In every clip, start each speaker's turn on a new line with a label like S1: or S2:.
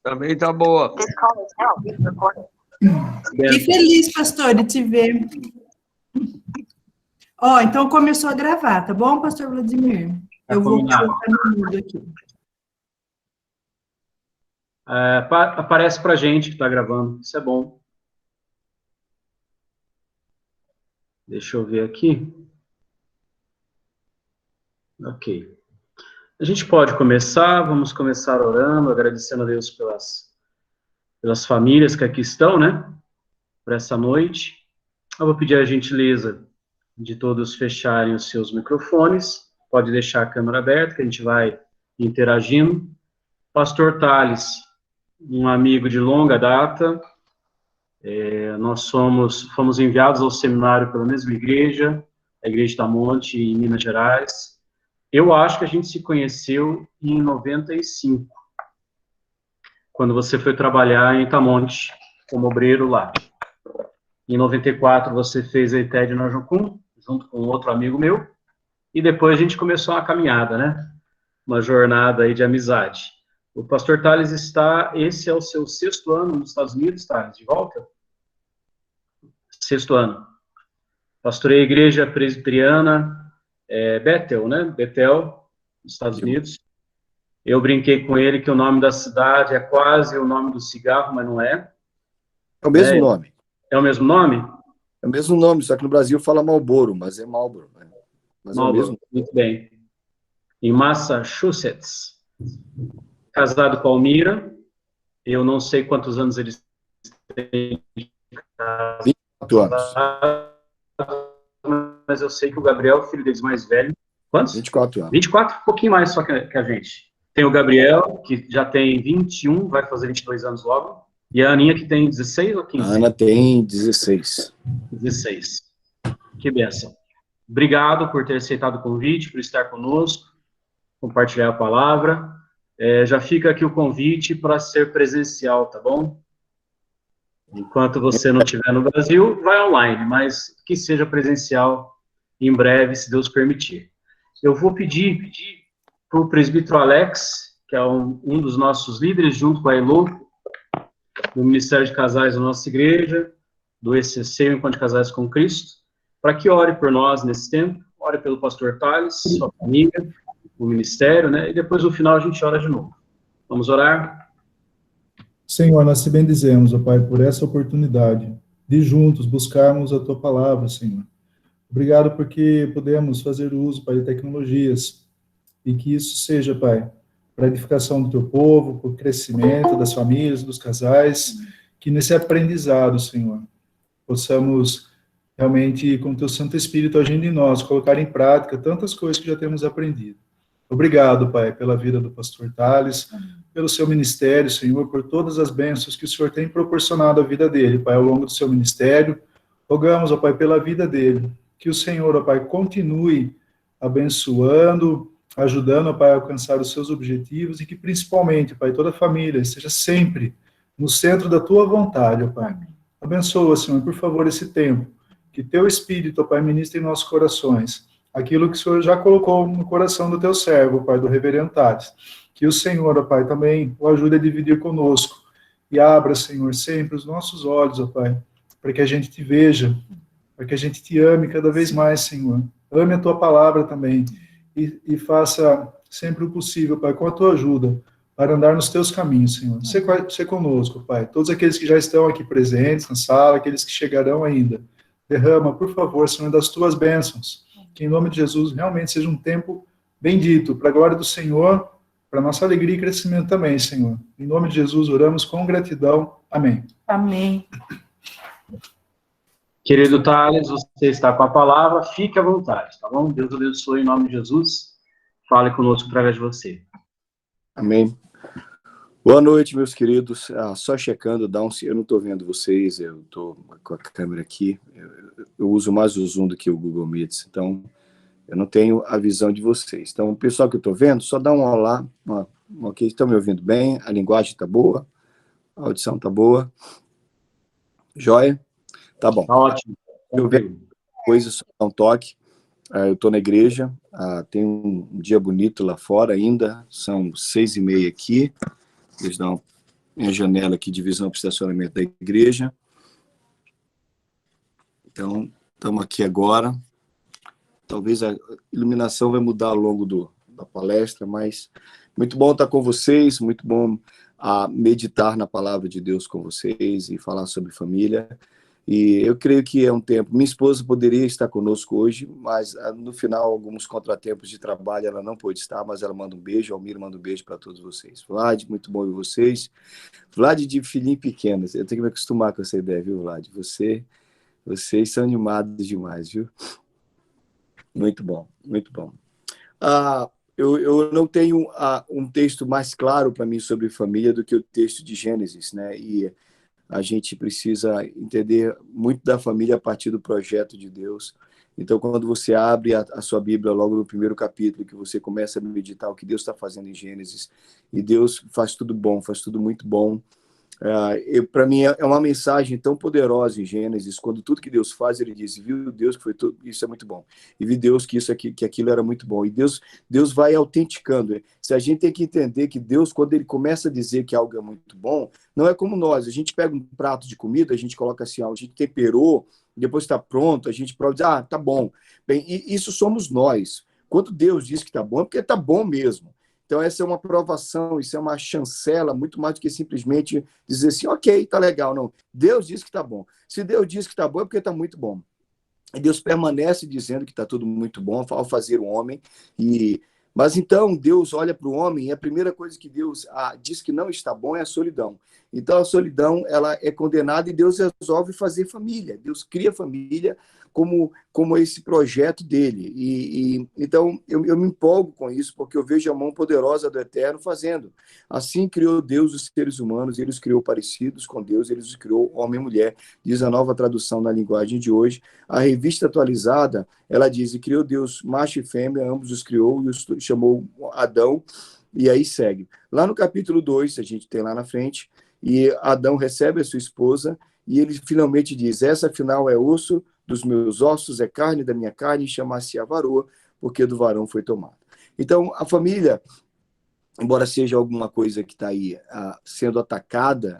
S1: Também tá boa.
S2: Fiquei feliz, pastor, de te ver. Ó, então começou a gravar, tá bom, pastor Vladimir? Eu vou colocar no mudo aqui.
S3: Aparece pra gente que tá gravando, isso é bom. Deixa eu ver aqui. Ok. A gente pode começar, vamos começar orando, agradecendo a Deus pelas famílias que aqui estão, né? Por essa noite. Eu vou pedir a gentileza de todos fecharem os seus microfones. Pode deixar a câmera aberta, que a gente vai interagindo. Pastor Thales, um amigo de longa data, nós fomos enviados ao seminário pela mesma igreja, a Igreja da Monte, em Minas Gerais. Eu acho que a gente se conheceu em 95, quando você foi trabalhar em Itamonte, como obreiro lá. Em 94, você fez a ITED na Jocum, junto com outro amigo meu, e depois a gente começou uma caminhada, né? Uma jornada aí de amizade. O pastor Thales esse é o seu 6º ano nos Estados Unidos, Thales, de volta? 6º ano. Pastorei a igreja presbiteriana, Bethel, né? Bethel, nos Estados Unidos. Eu brinquei com ele que o nome da cidade é quase o nome do cigarro, mas não é.
S4: É o mesmo nome.
S3: É o mesmo nome?
S4: É o mesmo nome, só que no Brasil fala Marlboro, mas é Marlboro. Né? Mas
S3: Marlboro,
S4: é o mesmo.
S3: muito bem. Em Massachusetts. Casado com a Almira. Eu não sei quantos anos eles têm.
S4: 24 anos.
S3: Mas eu sei que o Gabriel, filho deles mais velho. Quantos?
S4: 24 anos.
S3: 24, um pouquinho mais só que a gente. Tem o Gabriel, que já tem 21, vai fazer 22 anos logo. E a Aninha, que tem 16 ou 15?
S4: A Ana tem 16.
S3: 16. Que bênção. Obrigado por ter aceitado o convite, por estar conosco, compartilhar a palavra. Já fica aqui o convite para ser presencial, tá bom? Enquanto você não estiver no Brasil, vai online, mas que seja presencial em breve, se Deus permitir. Eu vou pedir para o presbítero Alex, que é um dos nossos líderes, junto com a Elo, do Ministério de Casais da nossa igreja, do ECC, o Encontro de Casais com Cristo, para que ore por nós nesse tempo, ore pelo pastor Thales, sua família, o ministério, né? E depois, no final, a gente ora de novo. Vamos orar?
S5: Senhor, nós te bendizemos, ó Pai, por essa oportunidade de juntos buscarmos a Tua palavra, Senhor. Obrigado porque podemos fazer uso, Pai, de tecnologias e que isso seja, Pai, para a edificação do Teu povo, para o crescimento das famílias, dos casais, que nesse aprendizado, Senhor, possamos realmente, com o Teu Santo Espírito agindo em nós, colocar em prática tantas coisas que já temos aprendido. Obrigado, Pai, pela vida do pastor Thales, pelo seu ministério, Senhor, por todas as bênçãos que o Senhor tem proporcionado à vida dele, Pai, ao longo do seu ministério. Rogamos, ó Pai, pela vida dele, que o Senhor, ó Pai, continue abençoando, ajudando, ó Pai, a alcançar os seus objetivos e que, principalmente, Pai, toda a família esteja sempre no centro da Tua vontade, ó Pai. Abençoa, Senhor, por favor, esse tempo, que Teu Espírito, ó Pai, ministre em nossos corações aquilo que o Senhor já colocou no coração do Teu servo, Pai, do reverendo Thales. Que o Senhor, ó Pai, também o ajude a dividir conosco e abra, Senhor, sempre os nossos olhos, ó Pai, para que a gente te veja, para que a gente te ame cada vez mais, Senhor. Ame a Tua palavra também e faça sempre o possível, Pai, com a Tua ajuda, para andar nos Teus caminhos, Senhor. Ser conosco, Pai. Todos aqueles que já estão aqui presentes na sala, aqueles que chegarão ainda. Derrama, por favor, Senhor, das Tuas bênçãos. Que em nome de Jesus realmente seja um tempo bendito, para a glória do Senhor, para a nossa alegria e crescimento também, Senhor. Em nome de Jesus, oramos com gratidão. Amém.
S2: Amém.
S3: Querido Thales, você está com a palavra, fique à vontade, tá bom? Deus abençoe em nome de Jesus. Fale conosco através de você.
S4: Amém. Boa noite, meus queridos. Só checando, eu não estou vendo vocês, eu estou com a câmera aqui. Eu uso mais o Zoom do que o Google Meet, então eu não tenho a visão de vocês. Então, o pessoal que eu estou vendo, só dá um olá. Ok, estão me ouvindo bem? A linguagem está boa? A audição está boa? Joia? Tá bom.
S3: Tá ótimo.
S4: Eu vejo coisas, só dá um toque. Eu estou na igreja, tem um dia bonito lá fora ainda, são 6:30 aqui. Deixa eu dar minha janela aqui de visão para o estacionamento da igreja. Então, estamos aqui agora. Talvez a iluminação vai mudar ao longo da palestra, mas muito bom estar com vocês, muito bom meditar na palavra de Deus com vocês e falar sobre família. E eu creio que é um tempo. Minha esposa poderia estar conosco hoje, mas no final, alguns contratempos de trabalho, ela não pôde estar, mas ela manda um beijo. Almir manda um beijo para todos vocês. Vlad, muito bom ver vocês. Vlad de filhinho pequeno, eu tenho que me acostumar com essa ideia, viu, Vlad? Vocês são animados demais, viu? Muito bom, muito bom. Eu não tenho um texto mais claro para mim sobre família do que o texto de Gênesis, né? E a gente precisa entender muito da família a partir do projeto de Deus. Então, quando você abre a sua Bíblia logo no primeiro capítulo, que você começa a meditar o que Deus está fazendo em Gênesis, e Deus faz tudo bom, faz tudo muito bom. Para mim é uma mensagem tão poderosa em Gênesis, quando tudo que Deus faz, ele diz, viu Deus que foi tudo, isso é muito bom, e vi Deus que aquilo era muito bom, e Deus vai autenticando. Se a gente tem que entender que Deus, quando ele começa a dizer que algo é muito bom, não é como nós, a gente pega um prato de comida, a gente coloca assim, a gente temperou, depois está pronto, a gente prova e diz, tá bom. Bem, e isso somos nós. Quando Deus diz que está bom, é porque está bom mesmo. Então, essa é uma aprovação, isso é uma chancela, muito mais do que simplesmente dizer assim, ok, tá legal. Não, Deus diz que tá bom. Se Deus diz que tá bom, é porque tá muito bom. E Deus permanece dizendo que tá tudo muito bom ao fazer o homem. Mas então, Deus olha para o homem e a primeira coisa que Deus diz que não está bom é a solidão. Então, a solidão ela é condenada e Deus resolve fazer família. Deus cria família como esse projeto dele. Então, eu me empolgo com isso, porque eu vejo a mão poderosa do Eterno fazendo. Assim criou Deus os seres humanos, ele os criou parecidos com Deus, ele os criou homem e mulher, diz a nova tradução na linguagem de hoje. A revista atualizada, ela diz, e criou Deus macho e fêmea, ambos os criou e os chamou Adão, e aí segue. Lá no capítulo 2, a gente tem lá na frente, e Adão recebe a sua esposa, e ele finalmente diz, essa afinal é osso dos meus ossos, é carne da minha carne, e chama-se-á varoa, porque do varão foi tomado. Então, a família, embora seja alguma coisa que está aí sendo atacada,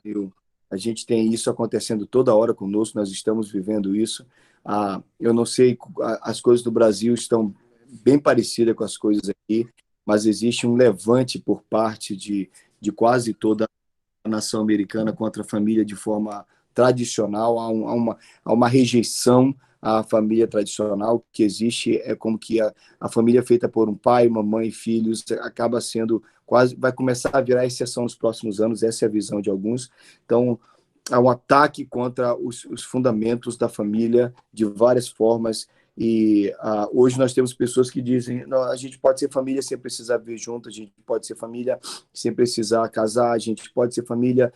S4: a gente tem isso acontecendo toda hora conosco, nós estamos vivendo isso. Eu não sei, as coisas do Brasil estão bem parecidas com as coisas aqui, mas existe um levante por parte de quase toda a nação americana contra a família de forma tradicional, há uma rejeição à família tradicional que existe, é como que a família feita por um pai, uma mãe e filhos acaba sendo quase, vai começar a virar exceção nos próximos anos, essa é a visão de alguns. Então, há um ataque contra os fundamentos da família de várias formas, e hoje nós temos pessoas que dizem, não, a gente pode ser família sem precisar viver junto, a gente pode ser família sem precisar casar, a gente pode ser família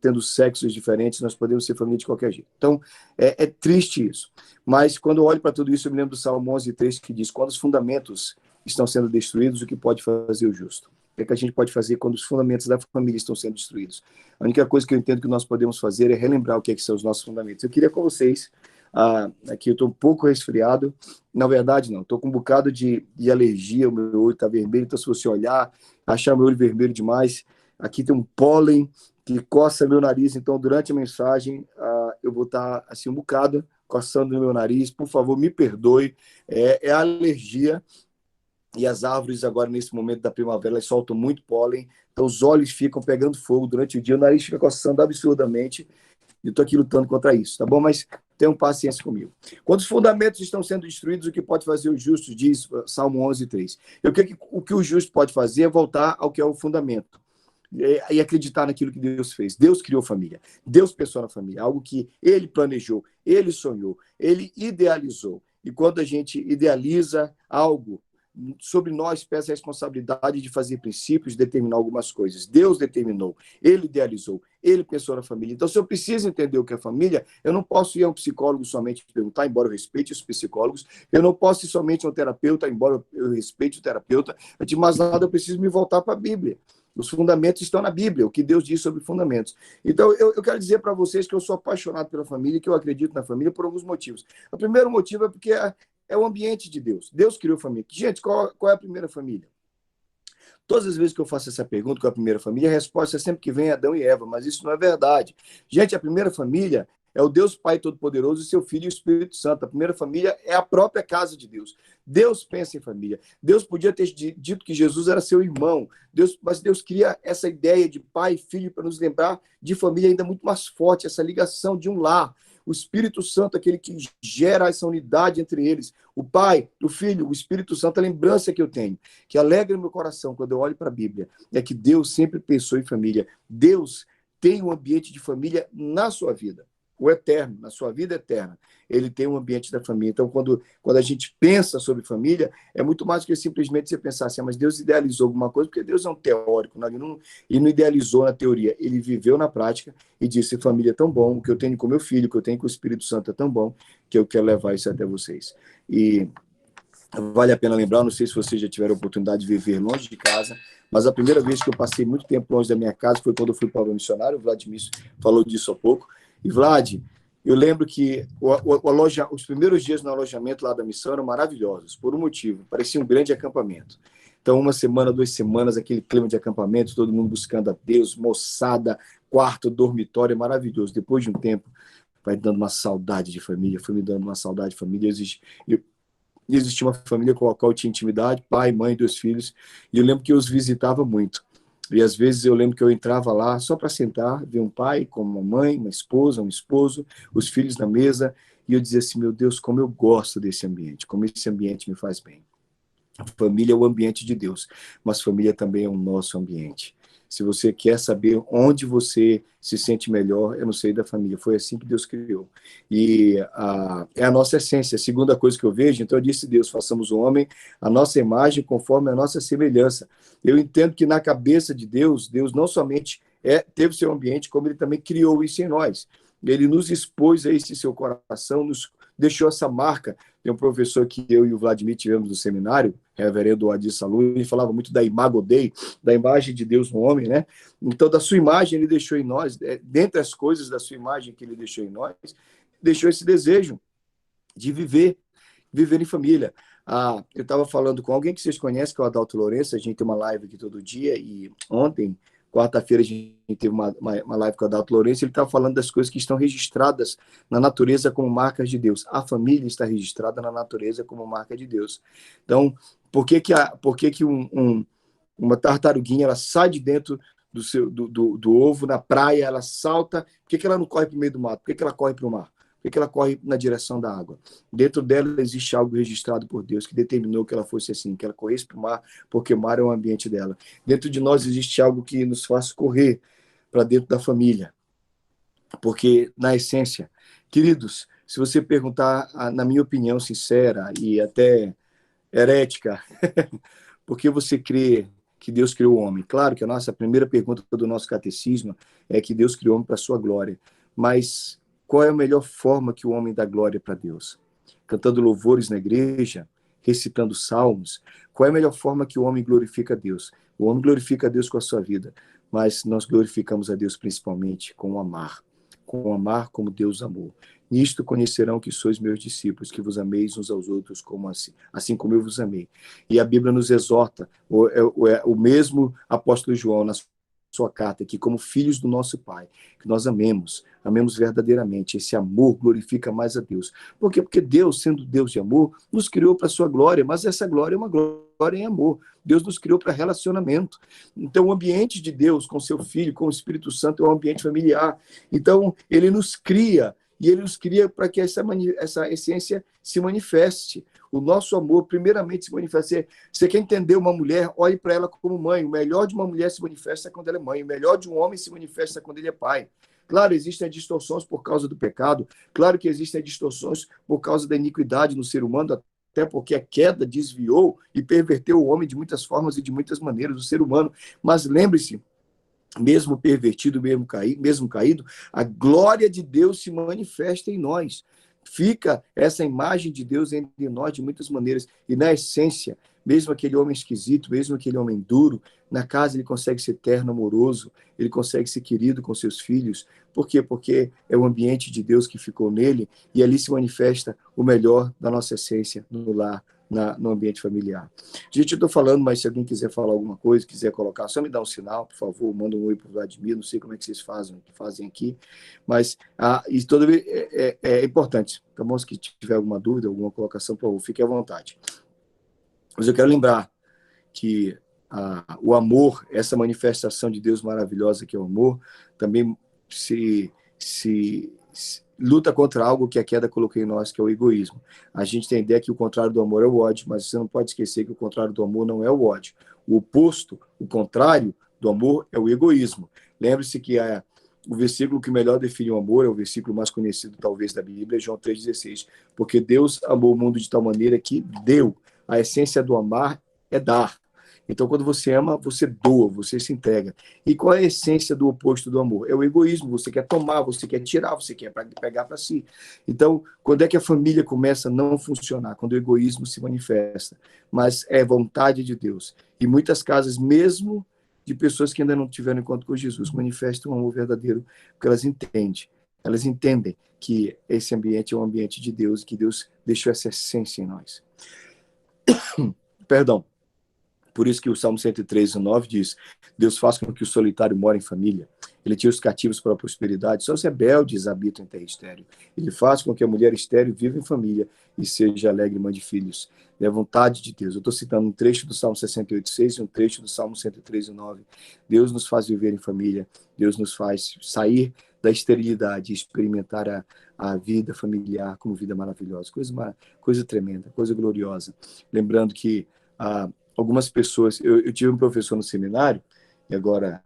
S4: tendo sexos diferentes, nós podemos ser família de qualquer jeito. Então, é triste isso. Mas quando eu olho para tudo isso, eu me lembro do Salmo 11:3, que diz, quando os fundamentos estão sendo destruídos, o que pode fazer o justo? O que a gente pode fazer quando os fundamentos da família estão sendo destruídos? A única coisa que eu entendo que nós podemos fazer é relembrar o que são os nossos fundamentos. Eu queria com vocês, aqui eu estou um pouco resfriado, na verdade não, estou com um bocado de alergia, o meu olho está vermelho, então se você olhar, achar meu olho vermelho demais, aqui tem um pólen que coça meu nariz, então durante a mensagem eu vou estar assim um bocado coçando no meu nariz, por favor me perdoe, é a alergia. E as árvores agora, nesse momento da primavera, elas soltam muito pólen, então os olhos ficam pegando fogo durante o dia, o nariz fica coçando absurdamente, e eu estou aqui lutando contra isso, tá bom? Mas tenham paciência comigo. Quando os fundamentos estão sendo destruídos, o que pode fazer o justo, diz Salmo 11:3. O que o justo pode fazer é voltar ao que é o fundamento, e acreditar naquilo que Deus fez. Deus criou família, Deus pensou na família, algo que ele planejou, ele sonhou, ele idealizou. E quando a gente idealiza algo, sobre nós pesa a responsabilidade de fazer princípios, de determinar algumas coisas. Deus determinou, ele idealizou, ele pensou na família. Então, se eu preciso entender o que é família, eu não posso ir a um psicólogo somente perguntar, embora eu respeite os psicólogos, eu não posso ir somente a um terapeuta, embora eu respeite o terapeuta, de mais nada eu preciso me voltar para a Bíblia. Os fundamentos estão na Bíblia, o que Deus diz sobre fundamentos. Então, eu quero dizer para vocês que eu sou apaixonado pela família, que eu acredito na família por alguns motivos. O primeiro motivo é porque é o ambiente de Deus. Deus criou família. Gente, qual é a primeira família? Todas as vezes que eu faço essa pergunta com a primeira família, a resposta é sempre que vem Adão e Eva, mas isso não é verdade. Gente, a primeira família é o Deus Pai Todo-Poderoso e seu Filho e o Espírito Santo. A primeira família é a própria casa de Deus. Deus pensa em família. Deus podia ter dito que Jesus era seu irmão, mas Deus cria essa ideia de pai e filho para nos lembrar de família ainda muito mais forte, essa ligação de um lar. O Espírito Santo, aquele que gera essa unidade entre eles. O Pai, o Filho, o Espírito Santo, a lembrança que eu tenho, que alegra meu coração quando eu olho para a Bíblia, é que Deus sempre pensou em família. Deus tem um ambiente de família na sua vida. O eterno, na sua vida eterna, ele tem um ambiente da família. Então, quando a gente pensa sobre família, é muito mais do que simplesmente você pensar assim, mas Deus idealizou alguma coisa, porque Deus é um teórico, ele não idealizou na teoria, ele viveu na prática e disse, família é tão bom, o que eu tenho com meu filho, o que eu tenho com o Espírito Santo é tão bom, que eu quero levar isso até vocês. E vale a pena lembrar, não sei se vocês já tiveram a oportunidade de viver longe de casa, mas a primeira vez que eu passei muito tempo longe da minha casa foi quando eu fui para o missionário, o Vladimir falou disso há pouco. E, Vlad, eu lembro que os primeiros dias no alojamento lá da missão eram maravilhosos, por um motivo, parecia um grande acampamento. Então, uma semana, 2 semanas, aquele clima de acampamento, todo mundo buscando a Deus, moçada, quarto, dormitório, maravilhoso. Depois de um tempo, vai dando uma saudade de família, foi me dando uma saudade de família. Existia uma família com a qual eu tinha intimidade, pai, mãe, 2 filhos, e eu lembro que eu os visitava muito. E às vezes eu lembro que eu entrava lá só para sentar, ver um pai com uma mãe, uma esposa, um esposo, os filhos na mesa, e eu dizia assim, meu Deus, como eu gosto desse ambiente, como esse ambiente me faz bem. A família é o ambiente de Deus, mas família também é o nosso ambiente. Se você quer saber onde você se sente melhor, é no seio da família. Foi assim que Deus criou. E é a nossa essência. A segunda coisa que eu vejo, então eu disse Deus, façamos o homem a nossa imagem conforme a nossa semelhança. Eu entendo que na cabeça de Deus, Deus não somente teve seu ambiente, como ele também criou isso em nós. Ele nos expôs a esse seu coração, nos deixou essa marca. Tem um professor que eu e o Vladimir tivemos no seminário, reverendo Adi Salum, ele falava muito da imago Dei, da imagem de Deus no homem, né? Então, da sua imagem ele deixou em nós, dentre as coisas da sua imagem que ele deixou em nós, deixou esse desejo de viver em família. Eu estava falando com alguém que vocês conhecem, que é o Adalto Lourenço, a gente tem uma live aqui todo dia, e ontem, quarta-feira, a gente teve uma live com o Adalto Lourenço, ele estava falando das coisas que estão registradas na natureza como marcas de Deus. A família está registrada na natureza como marca de Deus. Então, por que uma tartaruguinha ela sai de dentro do ovo na praia, ela salta, por que ela não corre para o meio do mato? Por que ela corre para o mar? Por que ela corre na direção da água? Dentro dela existe algo registrado por Deus que determinou que ela fosse assim, que ela corresse para o mar, porque o mar é o ambiente dela. Dentro de nós existe algo que nos faz correr para dentro da família, porque na essência, queridos, se você perguntar, na minha opinião sincera e até herética, por que você crê que Deus criou o homem? Claro que a nossa primeira pergunta do nosso catecismo é que Deus criou o homem para a sua glória, mas qual é a melhor forma que o homem dá glória para Deus? Cantando louvores na igreja, recitando salmos. Qual é a melhor forma que o homem glorifica a Deus? O homem glorifica a Deus com a sua vida, mas nós glorificamos a Deus principalmente com o amar como Deus amou. Nisto conhecerão que sois meus discípulos, que vos ameis uns aos outros assim como eu vos amei. E a Bíblia nos exorta, o mesmo apóstolo João, na sua carta aqui, como filhos do nosso Pai, que nós amemos verdadeiramente. Esse amor glorifica mais a Deus. Por quê? Porque Deus, sendo Deus de amor, nos criou para a sua glória, mas essa glória é uma glória em amor. Deus nos criou para relacionamento. Então, o ambiente de Deus com seu Filho, com o Espírito Santo, é um ambiente familiar. Então, ele nos cria, e ele nos cria para que essa essência se manifeste. O nosso amor, primeiramente, se manifesta. Você quer entender uma mulher, olhe para ela como mãe. O melhor de uma mulher se manifesta quando ela é mãe. O melhor de um homem se manifesta quando ele é pai. Claro, existem distorções por causa do pecado. Claro que existem distorções por causa da iniquidade no ser humano, até porque a queda desviou e perverteu o homem de muitas formas e de muitas maneiras, o ser humano. Mas lembre-se, mesmo pervertido, mesmo caído, a glória de Deus se manifesta em nós. Fica essa imagem de Deus entre nós de muitas maneiras. E na essência, mesmo aquele homem esquisito, mesmo aquele homem duro, na casa ele consegue ser terno, amoroso, ele consegue ser querido com seus filhos. Por quê? Porque é o ambiente de Deus que ficou nele, e ali se manifesta o melhor da nossa essência no lar no ambiente familiar. Gente, eu estou falando, mas se alguém quiser falar alguma coisa, quiser colocar, só me dá um sinal, por favor, manda um oi para o Vladimir, não sei como é que vocês fazem aqui, mas isso toda vez é importante, tá bom? Se tiver alguma dúvida, alguma colocação, por favor, fique à vontade. Mas eu quero lembrar que o amor, essa manifestação de Deus maravilhosa que é o amor, também se luta contra algo que a queda colocou em nós, que é o egoísmo. A gente tem a ideia que o contrário do amor é o ódio, mas você não pode esquecer que o contrário do amor não é o ódio. O oposto, o contrário do amor é o egoísmo. Lembre-se que o versículo que melhor define o amor, é o versículo mais conhecido talvez da Bíblia, é João 3,16. Porque Deus amou o mundo de tal maneira que deu. A essência do amar é dar. Então, quando você ama, você doa, você se entrega. E qual é a essência do oposto do amor? É o egoísmo. Você quer tomar, você quer tirar, você quer pegar para si. Então, quando é que a família começa a não funcionar? Quando o egoísmo se manifesta. Mas é vontade de Deus. E muitas casas, mesmo de pessoas que ainda não tiveram encontro com Jesus, manifestam um amor verdadeiro, porque elas entendem que esse ambiente é um ambiente de Deus, e que Deus deixou essa essência em nós. Perdão. Por isso que o Salmo 103:9 diz: Deus faz com que o solitário more em família. Ele tira os cativos para a prosperidade. Só os rebeldes habitam em terra estéril. Ele faz com que a mulher estéril viva em família e seja alegre mãe de filhos. É a vontade de Deus. Eu estou citando um trecho do Salmo 68:6 e um trecho do Salmo 103:9. Deus nos faz viver em família. Deus nos faz sair da esterilidade e experimentar a vida familiar como vida maravilhosa. Coisa tremenda, coisa gloriosa. Lembrando que algumas pessoas... Eu tive um professor no seminário, e agora...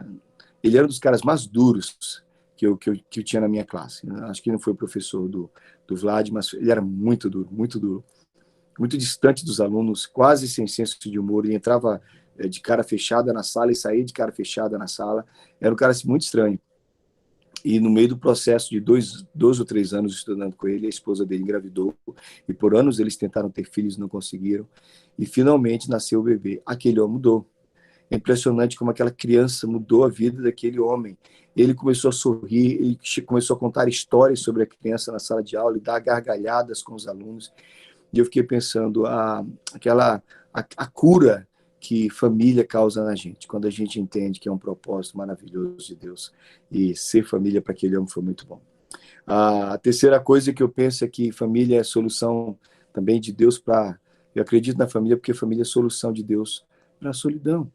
S4: Ele era um dos caras mais duros que eu tinha na minha classe. Acho que não foi o professor do Vlad, mas ele era muito duro, muito distante dos alunos, quase sem senso de humor. Ele entrava de cara fechada na sala e saía de cara fechada na sala. Era um cara assim, muito estranho. E no meio do processo de 2 ou 3 anos estudando com ele, a esposa dele engravidou, e por anos eles tentaram ter filhos, não conseguiram, e finalmente nasceu o bebê. Aquele homem mudou. É impressionante como aquela criança mudou a vida daquele homem. Ele começou a sorrir, ele começou a contar histórias sobre a criança na sala de aula e dar gargalhadas com os alunos. E eu fiquei pensando a cura que família causa na gente, quando a gente entende que é um propósito maravilhoso de Deus. E ser família para aquele homem foi muito bom. A terceira coisa que eu penso é que família é solução também de Deus para... Eu acredito na família porque família é solução de Deus para a solidão.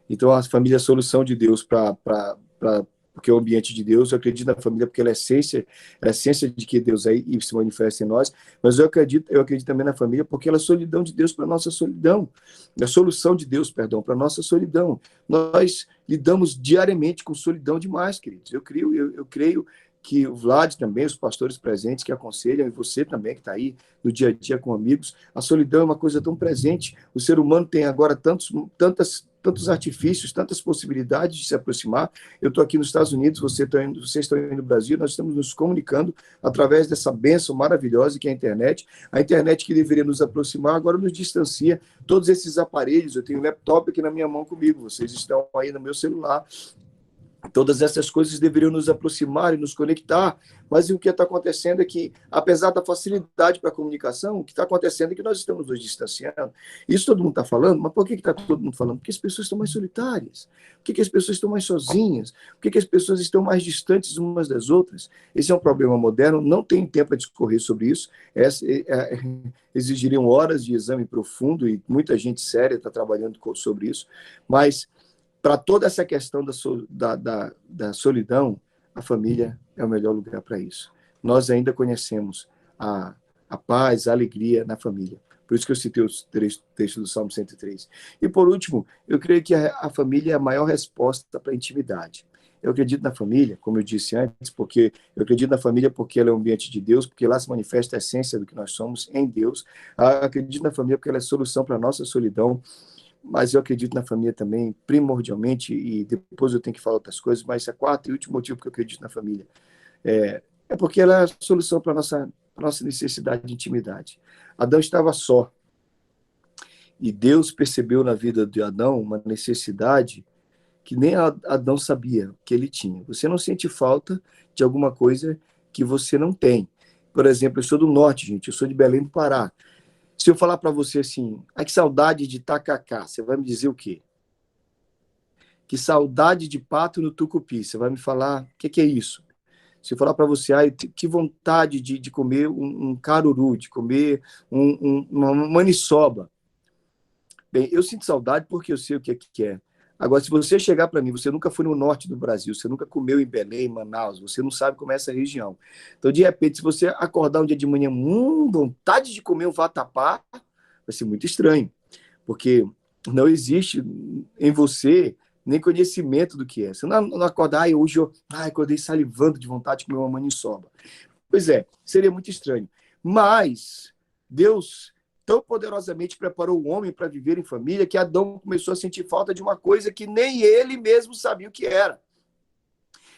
S4: Então, a família é a solução de Deus porque é o ambiente de Deus. Eu acredito na família porque ela é a essência de que Deus é e se manifesta em nós. Mas eu acredito também na família porque ela é a solidão de Deus para a nossa solidão. É a solução de Deus, perdão, para a nossa solidão. Nós lidamos diariamente com solidão demais, queridos. Eu creio que o Vlad também, os pastores presentes que aconselham, e você também que está aí no dia a dia com amigos, a solidão é uma coisa tão presente. O ser humano tem agora tantos artifícios, tantas possibilidades de se aproximar. Eu estou aqui nos Estados Unidos, vocês estão indo no Brasil, nós estamos nos comunicando através dessa bênção maravilhosa que é a internet. A internet que deveria nos aproximar, agora nos distancia. Todos esses aparelhos, eu tenho um laptop aqui na minha mão comigo, vocês estão aí no meu celular. Todas essas coisas deveriam nos aproximar e nos conectar, mas o que está acontecendo é que, apesar da facilidade para a comunicação, o que está acontecendo é que nós estamos nos distanciando. Isso todo mundo está falando, mas por que está todo mundo falando? Porque as pessoas estão mais solitárias, porque as pessoas estão mais sozinhas, porque as pessoas estão mais distantes umas das outras. Esse é um problema moderno, não tem tempo para discorrer sobre isso, exigiriam horas de exame profundo e muita gente séria está trabalhando sobre isso, mas... Para toda essa questão da solidão, a família é o melhor lugar para isso. Nós ainda conhecemos a paz, a alegria na família. Por isso que eu citei os textos do Salmo 103. E, por último, eu creio que a família é a maior resposta para a intimidade. Eu acredito na família, como eu disse antes, porque eu acredito na família porque ela é um ambiente de Deus, porque lá se manifesta a essência do que nós somos em Deus. Eu acredito na família porque ela é solução para a nossa solidão. Mas eu acredito na família também, primordialmente, e depois eu tenho que falar outras coisas, mas é o quarto e último motivo que eu acredito na família. É porque ela é a solução para a nossa necessidade de intimidade. Adão estava só. E Deus percebeu na vida de Adão uma necessidade que nem Adão sabia que ele tinha. Você não sente falta de alguma coisa que você não tem. Por exemplo, eu sou do norte, gente, eu sou de Belém do Pará. Se eu falar para você assim, que saudade de tacacá, você vai me dizer o quê? Que saudade de pato no tucupi, você vai me falar, o que é isso? Se eu falar para você, que vontade de comer um caruru, de comer uma maniçoba. Bem, eu sinto saudade porque eu sei o que é. Agora, se você chegar para mim, você nunca foi no norte do Brasil, você nunca comeu em Belém, em Manaus, você não sabe como é essa região. Então, de repente, se você acordar um dia de manhã, vontade de comer um vatapá, vai ser muito estranho, porque não existe em você nem conhecimento do que é. Você não acorda, hoje eu acordei salivando de vontade de comer uma maniçoba. Pois é, seria muito estranho. Mas Deus tão poderosamente preparou o homem para viver em família que Adão começou a sentir falta de uma coisa que nem ele mesmo sabia o que era.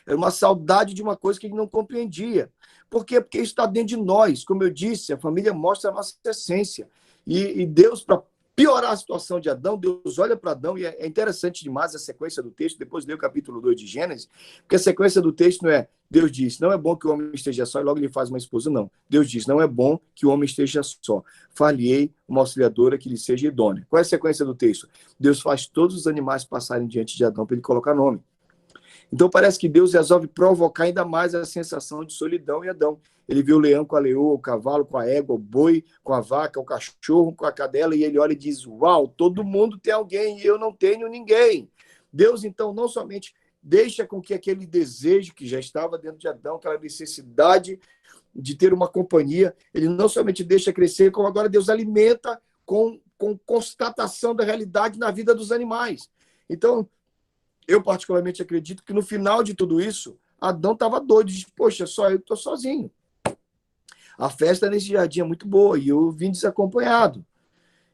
S4: Era uma saudade de uma coisa que ele não compreendia. Por quê? Porque isso está dentro de nós. Como eu disse, a família mostra a nossa essência. E Deus, para piorar a situação de Adão, Deus olha para Adão, e é interessante demais a sequência do texto, depois lê o capítulo 2 de Gênesis, porque a sequência do texto não é, Deus diz, não é bom que o homem esteja só, e logo ele faz uma esposa, não. Deus diz, não é bom que o homem esteja só, far-lhe-ei uma auxiliadora que lhe seja idônea. Qual é a sequência do texto? Deus faz todos os animais passarem diante de Adão para ele colocar nome. Então parece que Deus resolve provocar ainda mais a sensação de solidão em Adão. Ele viu o leão com a leoa, o cavalo com a égua, o boi com a vaca, o cachorro com a cadela, e ele olha e diz, uau, todo mundo tem alguém e eu não tenho ninguém. Deus, então, não somente deixa com que aquele desejo que já estava dentro de Adão, aquela necessidade de ter uma companhia, ele não somente deixa crescer, como agora Deus alimenta com constatação da realidade na vida dos animais. Então, eu particularmente acredito que no final de tudo isso, Adão estava doido, de poxa, só eu estou sozinho. A festa nesse jardim é muito boa e eu vim desacompanhado.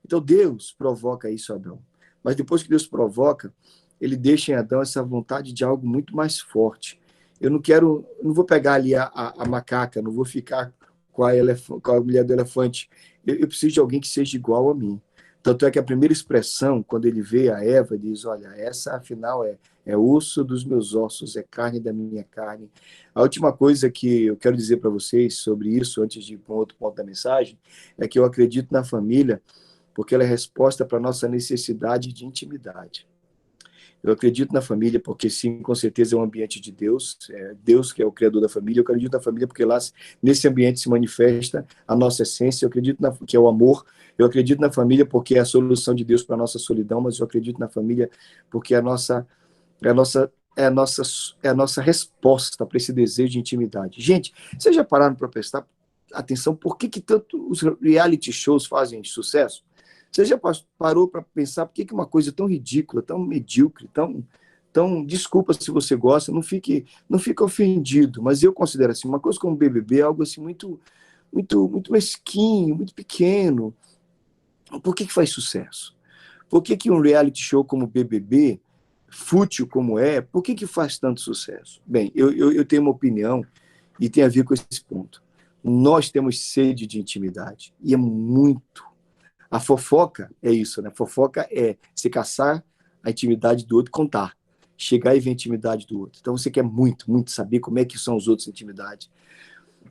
S4: Então Deus provoca isso a Adão. Mas depois que Deus provoca, ele deixa em Adão essa vontade de algo muito mais forte. Eu não vou pegar ali a macaca, não vou ficar com a mulher do elefante. Eu preciso de alguém que seja igual a mim. Tanto é que a primeira expressão, quando ele vê a Eva, diz, olha, essa afinal é osso dos meus ossos, é carne da minha carne. A última coisa que eu quero dizer para vocês sobre isso, antes de ir para um outro ponto da mensagem, é que eu acredito na família, porque ela é resposta para a nossa necessidade de intimidade. Eu acredito na família porque, sim, com certeza é um ambiente de Deus, Deus que é o criador da família. Eu acredito na família porque lá, nesse ambiente, se manifesta a nossa essência. Eu acredito que é o amor. Eu acredito na família porque é a solução de Deus para a nossa solidão, mas eu acredito na família porque é a nossa resposta para esse desejo de intimidade. Gente, vocês já pararam para prestar atenção por que tanto os reality shows fazem sucesso? Você já parou para pensar por que uma coisa tão ridícula, tão medíocre, tão desculpa se você gosta, não fique ofendido, mas eu considero assim, uma coisa como BBB é algo assim muito mesquinho, muito pequeno. Por que faz sucesso? Por que um reality show como BBB, fútil como por que faz tanto sucesso? Bem, eu tenho uma opinião e tem a ver com esse ponto. Nós temos sede de intimidade e é muito. A fofoca é isso, né? Fofoca é se caçar a intimidade do outro e contar. Chegar e ver a intimidade do outro. Então você quer muito saber como é que são os outros intimidades.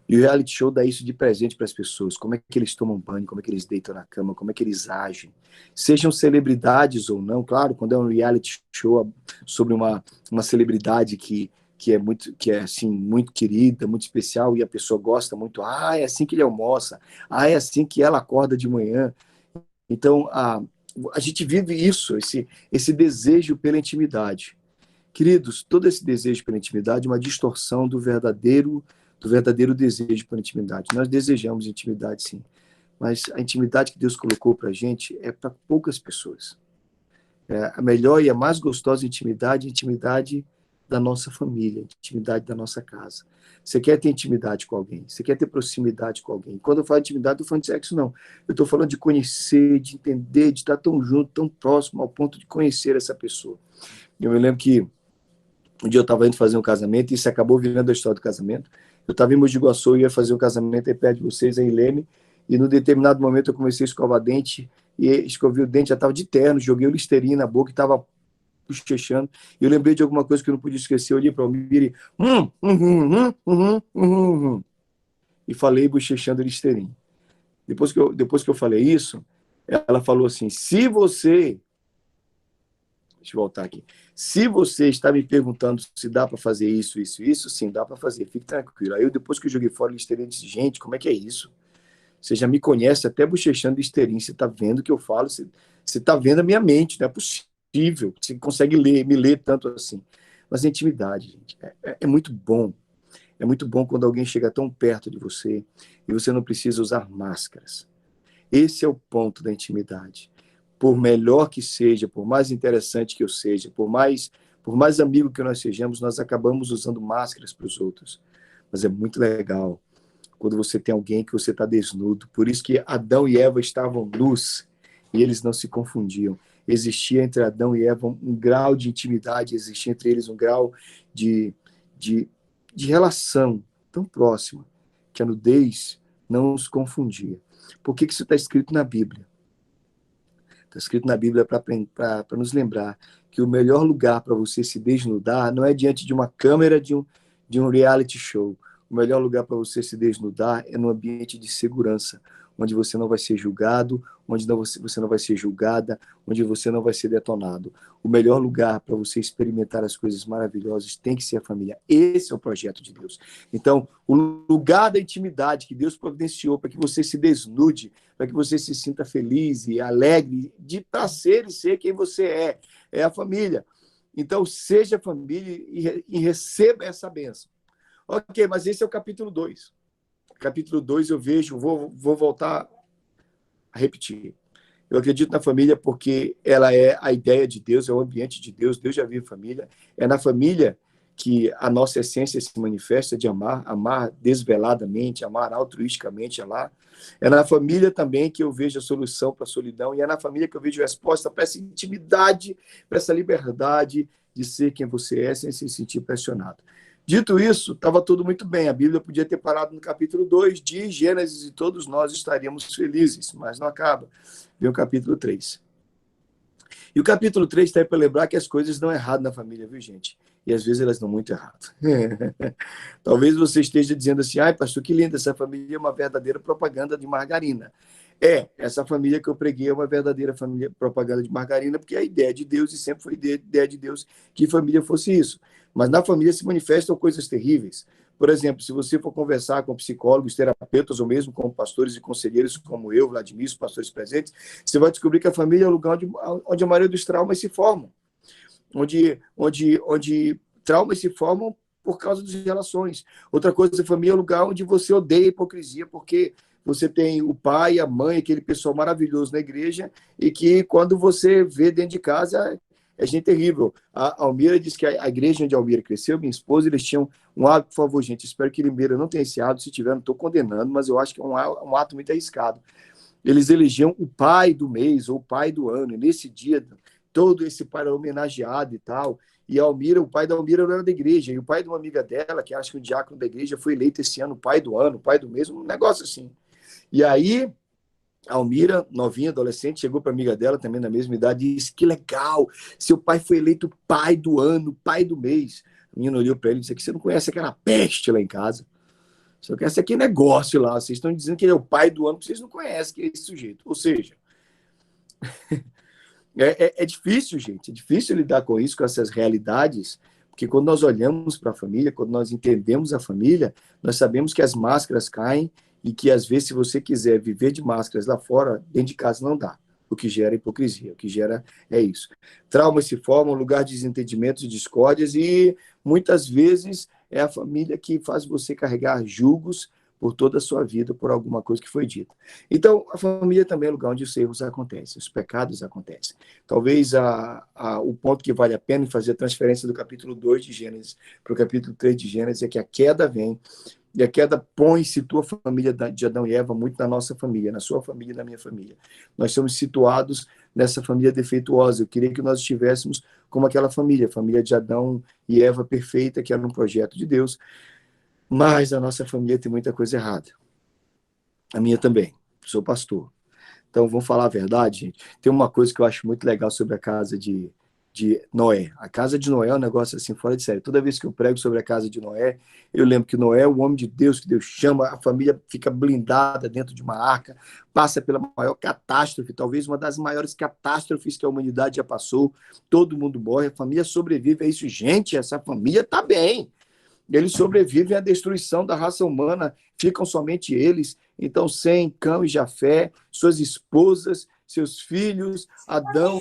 S4: E o reality show dá isso de presente para as pessoas. Como é que eles tomam banho, como é que eles deitam na cama, como é que eles agem. Sejam celebridades ou não, claro, quando é um reality show sobre uma celebridade que é assim, muito querida, muito especial, e a pessoa gosta muito, é assim que ele almoça, é assim que ela acorda de manhã. Então, a gente vive isso, esse desejo pela intimidade. Queridos, todo esse desejo pela intimidade é uma distorção do verdadeiro desejo pela intimidade. Nós desejamos intimidade, sim, mas a intimidade que Deus colocou para a gente é para poucas pessoas. A melhor e a mais gostosa intimidade é a intimidade da nossa família, a intimidade da nossa casa. Você quer ter intimidade com alguém, você quer ter proximidade com alguém. Quando eu falo de intimidade, não estou falando de sexo, não. Eu estou falando de conhecer, de entender, de estar tão junto, tão próximo, ao ponto de conhecer essa pessoa. Eu me lembro que um dia eu estava indo fazer um casamento, e isso acabou virando a história do casamento. Eu estava em Mogi Guaçu, ia fazer um casamento aí perto de vocês, em Leme, e num determinado momento eu comecei a escovar dente, e escovei o dente, já estava de terno, joguei o Listerine na boca e estava bochechando. Eu lembrei de alguma coisa que eu não podia esquecer, eu olhei para o Almir e falei bochechando Listerine. depois que eu falei isso, ela falou assim, se você... Deixa eu voltar aqui. Se você está me perguntando se dá para fazer isso, sim, dá para fazer, fique tranquilo. Aí, depois que eu joguei fora o Listerine, eu disse, gente, como é que é isso? Você já me conhece até bochechando Listerine, você está vendo o que eu falo, você está vendo a minha mente, não é possível, você consegue me ler tanto assim. Mas a intimidade, gente, é muito bom. É muito bom quando alguém chega tão perto de você e você não precisa usar máscaras. Esse é o ponto da intimidade. Por melhor que seja, por mais interessante que eu seja, por mais amigo que nós sejamos, nós acabamos usando máscaras para os outros. Mas é muito legal quando você tem alguém que você está desnudo. Por isso que Adão e Eva estavam nus e eles não se confundiam. Existia entre Adão e Eva um grau de intimidade, existia entre eles um grau de relação tão próxima que a nudez não os confundia. Por que isso está escrito na Bíblia? Está escrito na Bíblia para nos lembrar que o melhor lugar para você se desnudar não é diante de uma câmera de um reality show. O melhor lugar para você se desnudar é num ambiente de segurança, onde você não vai ser julgado, onde você não vai ser julgada, onde você não vai ser detonado. O melhor lugar para você experimentar as coisas maravilhosas tem que ser a família. Esse é o projeto de Deus. Então, o lugar da intimidade que Deus providenciou para que você se desnude, para que você se sinta feliz e alegre para ser e ser quem você é a família. Então, seja família e receba essa bênção. Ok, mas esse é o capítulo 2. Capítulo 2 eu vejo, vou voltar a repetir. Eu acredito na família porque ela é a ideia de Deus, é o ambiente de Deus, Deus já vive família. É na família que a nossa essência se manifesta de amar desveladamente, amar altruisticamente, É na família também que eu vejo a solução para a solidão, e é na família que eu vejo a resposta para essa intimidade, para essa liberdade de ser quem você é sem se sentir pressionado. Dito isso, estava tudo muito bem. A Bíblia podia ter parado no capítulo 2 de Gênesis e todos nós estaríamos felizes, mas não acaba. Vem o capítulo 3. E o capítulo 3 está aí para lembrar que as coisas dão errado na família, viu, gente? E às vezes elas dão muito errado. Talvez você esteja dizendo assim, ai, pastor, que linda, essa família é uma verdadeira propaganda de margarina. Essa família que eu preguei é uma verdadeira família propaganda de margarina, porque é a ideia de Deus, e sempre foi a ideia de Deus que família fosse isso. Mas na família se manifestam coisas terríveis. Por exemplo, se você for conversar com psicólogos, terapeutas, ou mesmo com pastores e conselheiros como eu, Vladimir, os pastores presentes, você vai descobrir que a família é o lugar onde a maioria dos traumas se formam. Onde traumas se formam por causa das relações. Outra coisa, a família é o lugar onde você odeia a hipocrisia, porque você tem o pai, a mãe, aquele pessoal maravilhoso na igreja, e que quando você vê dentro de casa, é gente terrível. A Almira disse que a igreja onde a Almira cresceu, minha esposa, eles tinham um hábito, por favor, gente, espero que Limeira não tenha esse hábito, se tiver, não estou condenando, mas eu acho que é um ato muito arriscado. Eles elegiam o pai do mês, ou o pai do ano, e nesse dia, todo esse pai era homenageado e tal, e a Almira, o pai da Almira não era da igreja, e o pai de uma amiga dela, que acho que o diácono da igreja, foi eleito esse ano, pai do ano, pai do mês, um negócio assim. E aí, a Almira, novinha, adolescente, chegou para a amiga dela, também na mesma idade, e disse, que legal, seu pai foi eleito pai do ano, pai do mês. A menina olhou para ele e disse, que você não conhece aquela peste lá em casa. Você conhece aquele negócio lá, vocês estão dizendo que ele é o pai do ano, porque vocês não conhecem que é esse sujeito. Ou seja, é difícil, gente, é difícil lidar com isso, com essas realidades, porque quando nós olhamos para a família, quando nós entendemos a família, nós sabemos que as máscaras caem, e que, às vezes, se você quiser viver de máscaras lá fora, dentro de casa não dá. O que gera hipocrisia, o que gera é isso. Traumas se formam, lugar de desentendimentos e discórdias, e muitas vezes é a família que faz você carregar julgos por toda a sua vida, por alguma coisa que foi dita. Então, a família também é o lugar onde os erros acontecem, os pecados acontecem. Talvez o ponto que vale a pena em fazer a transferência do capítulo 2 de Gênesis para o capítulo 3 de Gênesis é que a queda vem, e a queda situa a família de Adão e Eva muito na nossa família, na sua família e na minha família. Nós somos situados nessa família defeituosa. Eu queria que nós estivéssemos como aquela família, a família de Adão e Eva perfeita, que era um projeto de Deus. Mas a nossa família tem muita coisa errada. A minha também. Sou pastor. Então, vamos falar a verdade, gente. Tem uma coisa que eu acho muito legal sobre a casa de de Noé. A casa de Noé é um negócio assim fora de série. Toda vez que eu prego sobre a casa de Noé, eu lembro que Noé é o homem de Deus, que Deus chama, a família fica blindada dentro de uma arca, passa pela maior catástrofe, talvez uma das maiores catástrofes que a humanidade já passou. Todo mundo morre, a família sobrevive a isso. Gente, essa família está bem. Eles sobrevivem à destruição da raça humana, ficam somente eles. Então, Sem, Cão e Jafé, suas esposas, seus filhos, Adão,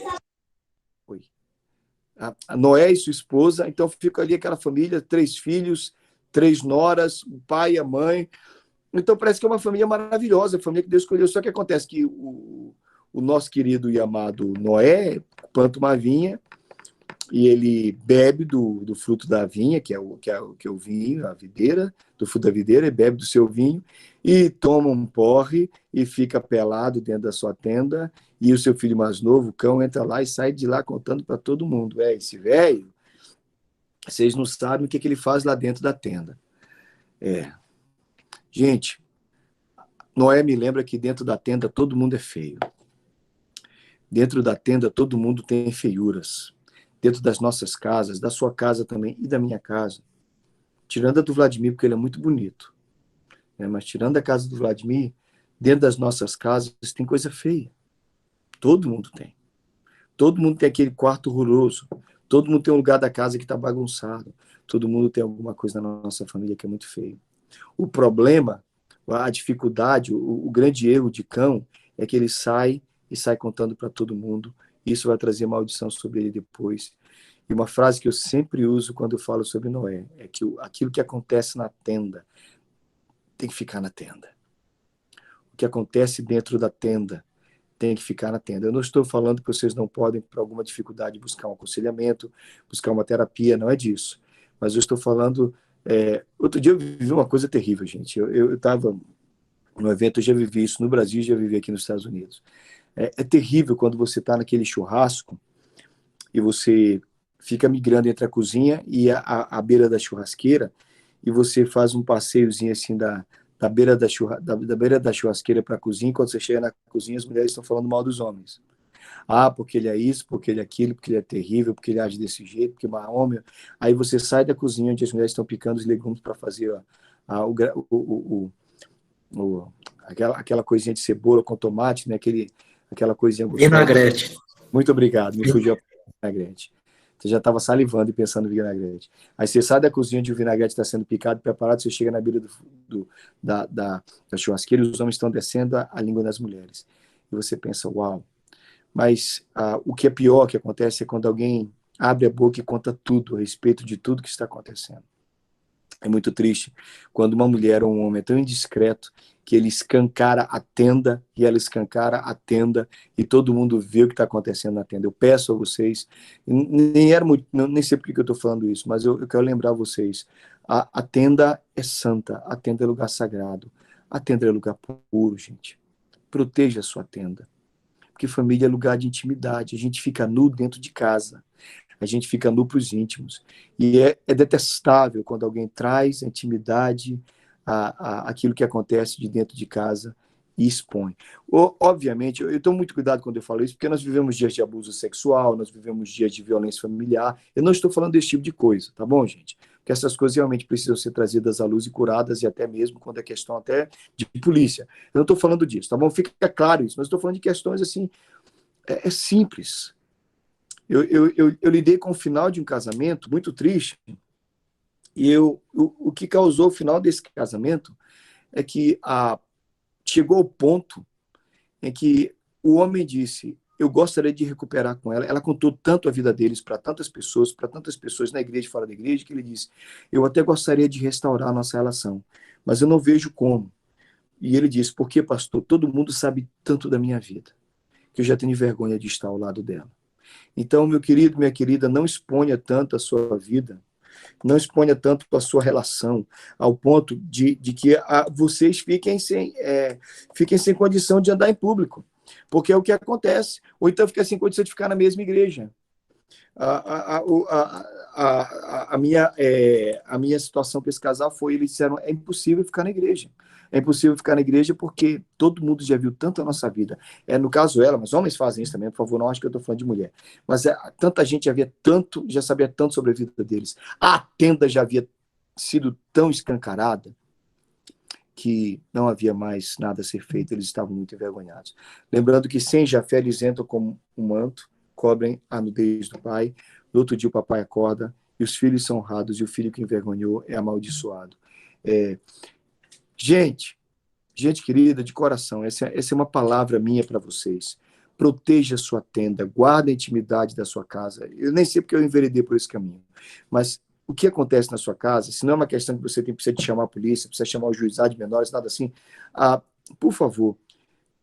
S4: a Noé e sua esposa. Então, fica ali aquela família, 3 filhos, 3 noras, o pai e a mãe. Então, parece que é uma família maravilhosa, a família que Deus escolheu. Só que acontece que o nosso querido e amado Noé planta uma vinha, e ele bebe do fruto da vinha, que é o vinho, a videira, do fruto da videira, ele bebe do seu vinho, e toma um porre, e fica pelado dentro da sua tenda, e o seu filho mais novo, o Cão, entra lá e sai de lá contando para todo mundo. Esse velho, vocês não sabem o que ele faz lá dentro da tenda. Gente, Noé me lembra que dentro da tenda todo mundo é feio. Dentro da tenda todo mundo tem feiuras. Dentro das nossas casas, da sua casa também e da minha casa. Tirando a do Vladimir, porque ele é muito bonito. Mas tirando a casa do Vladimir, dentro das nossas casas tem coisa feia. Todo mundo tem. Todo mundo tem aquele quarto horroroso. Todo mundo tem um lugar da casa que está bagunçado. Todo mundo tem alguma coisa na nossa família que é muito feio. O problema, a dificuldade, o grande erro de Cão é que ele sai contando para todo mundo. Isso vai trazer maldição sobre ele depois. E uma frase que eu sempre uso quando eu falo sobre Noé é que aquilo que acontece na tenda tem que ficar na tenda. O que acontece dentro da tenda tem que ficar na tenda. Eu não estou falando que vocês não podem, por alguma dificuldade, buscar um aconselhamento, buscar uma terapia, não é disso. Mas eu estou falando... outro dia eu vivi uma coisa terrível, gente. Eu estava no evento, eu já vivi isso no Brasil e já vivi aqui nos Estados Unidos. É terrível quando você está naquele churrasco e você fica migrando entre a cozinha e a beira da churrasqueira, e você faz um passeiozinho assim da beira da churrasqueira para a cozinha, e quando você chega na cozinha as mulheres estão falando mal dos homens. Porque ele é isso, porque ele é aquilo, porque ele é terrível, porque ele age desse jeito, porque é uma homem. Aí você sai da cozinha onde as mulheres estão picando os legumes para fazer aquela coisinha de cebola com tomate, né? Aquela coisinha gostosa.
S1: Vinagrete.
S4: Muito obrigado, me fugiu a vinagrete. Você já estava salivando e pensando em vinagrete. Aí você sai da cozinha onde o vinagrete está sendo picado, preparado, você chega na beira da churrasqueira e os homens estão descendo a língua das mulheres. E você pensa, uau. Mas o que é pior que acontece é quando alguém abre a boca e conta tudo a respeito de tudo que está acontecendo. É muito triste quando uma mulher ou um homem é tão indiscreto que ele escancara a tenda, e ela escancara a tenda, e todo mundo vê o que está acontecendo na tenda. Eu peço a vocês, nem sei por que eu estou falando isso, mas eu quero lembrar vocês, a tenda é santa, a tenda é lugar sagrado, a tenda é lugar puro, gente. Proteja a sua tenda, porque família é lugar de intimidade, a gente fica nu dentro de casa, a gente fica nu para os íntimos. E é detestável quando alguém traz a intimidade, aquilo que acontece de dentro de casa e expõe. Obviamente, eu tomo muito cuidado quando eu falo isso, porque nós vivemos dias de abuso sexual, nós vivemos dias de violência familiar. Eu não estou falando desse tipo de coisa, tá bom, gente? Porque essas coisas realmente precisam ser trazidas à luz e curadas, e até mesmo quando é questão até de polícia. Eu não estou falando disso, tá bom? Fica claro isso, mas estou falando de questões assim, simples. Eu lidei com o final de um casamento muito triste, e o que causou o final desse casamento é que chegou ao ponto em que o homem disse, eu gostaria de recuperar com ela. Ela contou tanto a vida deles para tantas pessoas na igreja e fora da igreja, que ele disse, eu até gostaria de restaurar a nossa relação, mas eu não vejo como. E ele disse, por que, pastor? Todo mundo sabe tanto da minha vida, que eu já tenho vergonha de estar ao lado dela. Então, meu querido, minha querida, não exponha tanto a sua vida, não exponha tanto a sua relação, ao ponto de que vocês fiquem sem condição de andar em público, porque é o que acontece. Ou então fica sem condição de ficar na mesma igreja. A minha situação com esse casal foi, eles disseram, é impossível ficar na igreja. É impossível ficar na igreja porque todo mundo já viu tanto a nossa vida. No caso ela, mas homens fazem isso também, por favor, não acho que eu estou falando de mulher. Mas tanta gente já sabia tanto sobre a vida deles. A tenda já havia sido tão escancarada que não havia mais nada a ser feito, eles estavam muito envergonhados. Lembrando que sem Jafé eles entram como um manto, cobrem a nudez do pai, no outro dia o papai acorda, e os filhos são honrados, e o filho que envergonhou é amaldiçoado. Gente querida, de coração, essa é uma palavra minha para vocês. Proteja a sua tenda, guarda a intimidade da sua casa. Eu nem sei porque eu enveredei por esse caminho, mas o que acontece na sua casa, se não é uma questão que você precisa de chamar a polícia, precisa chamar o juizado de menores, nada assim, por favor,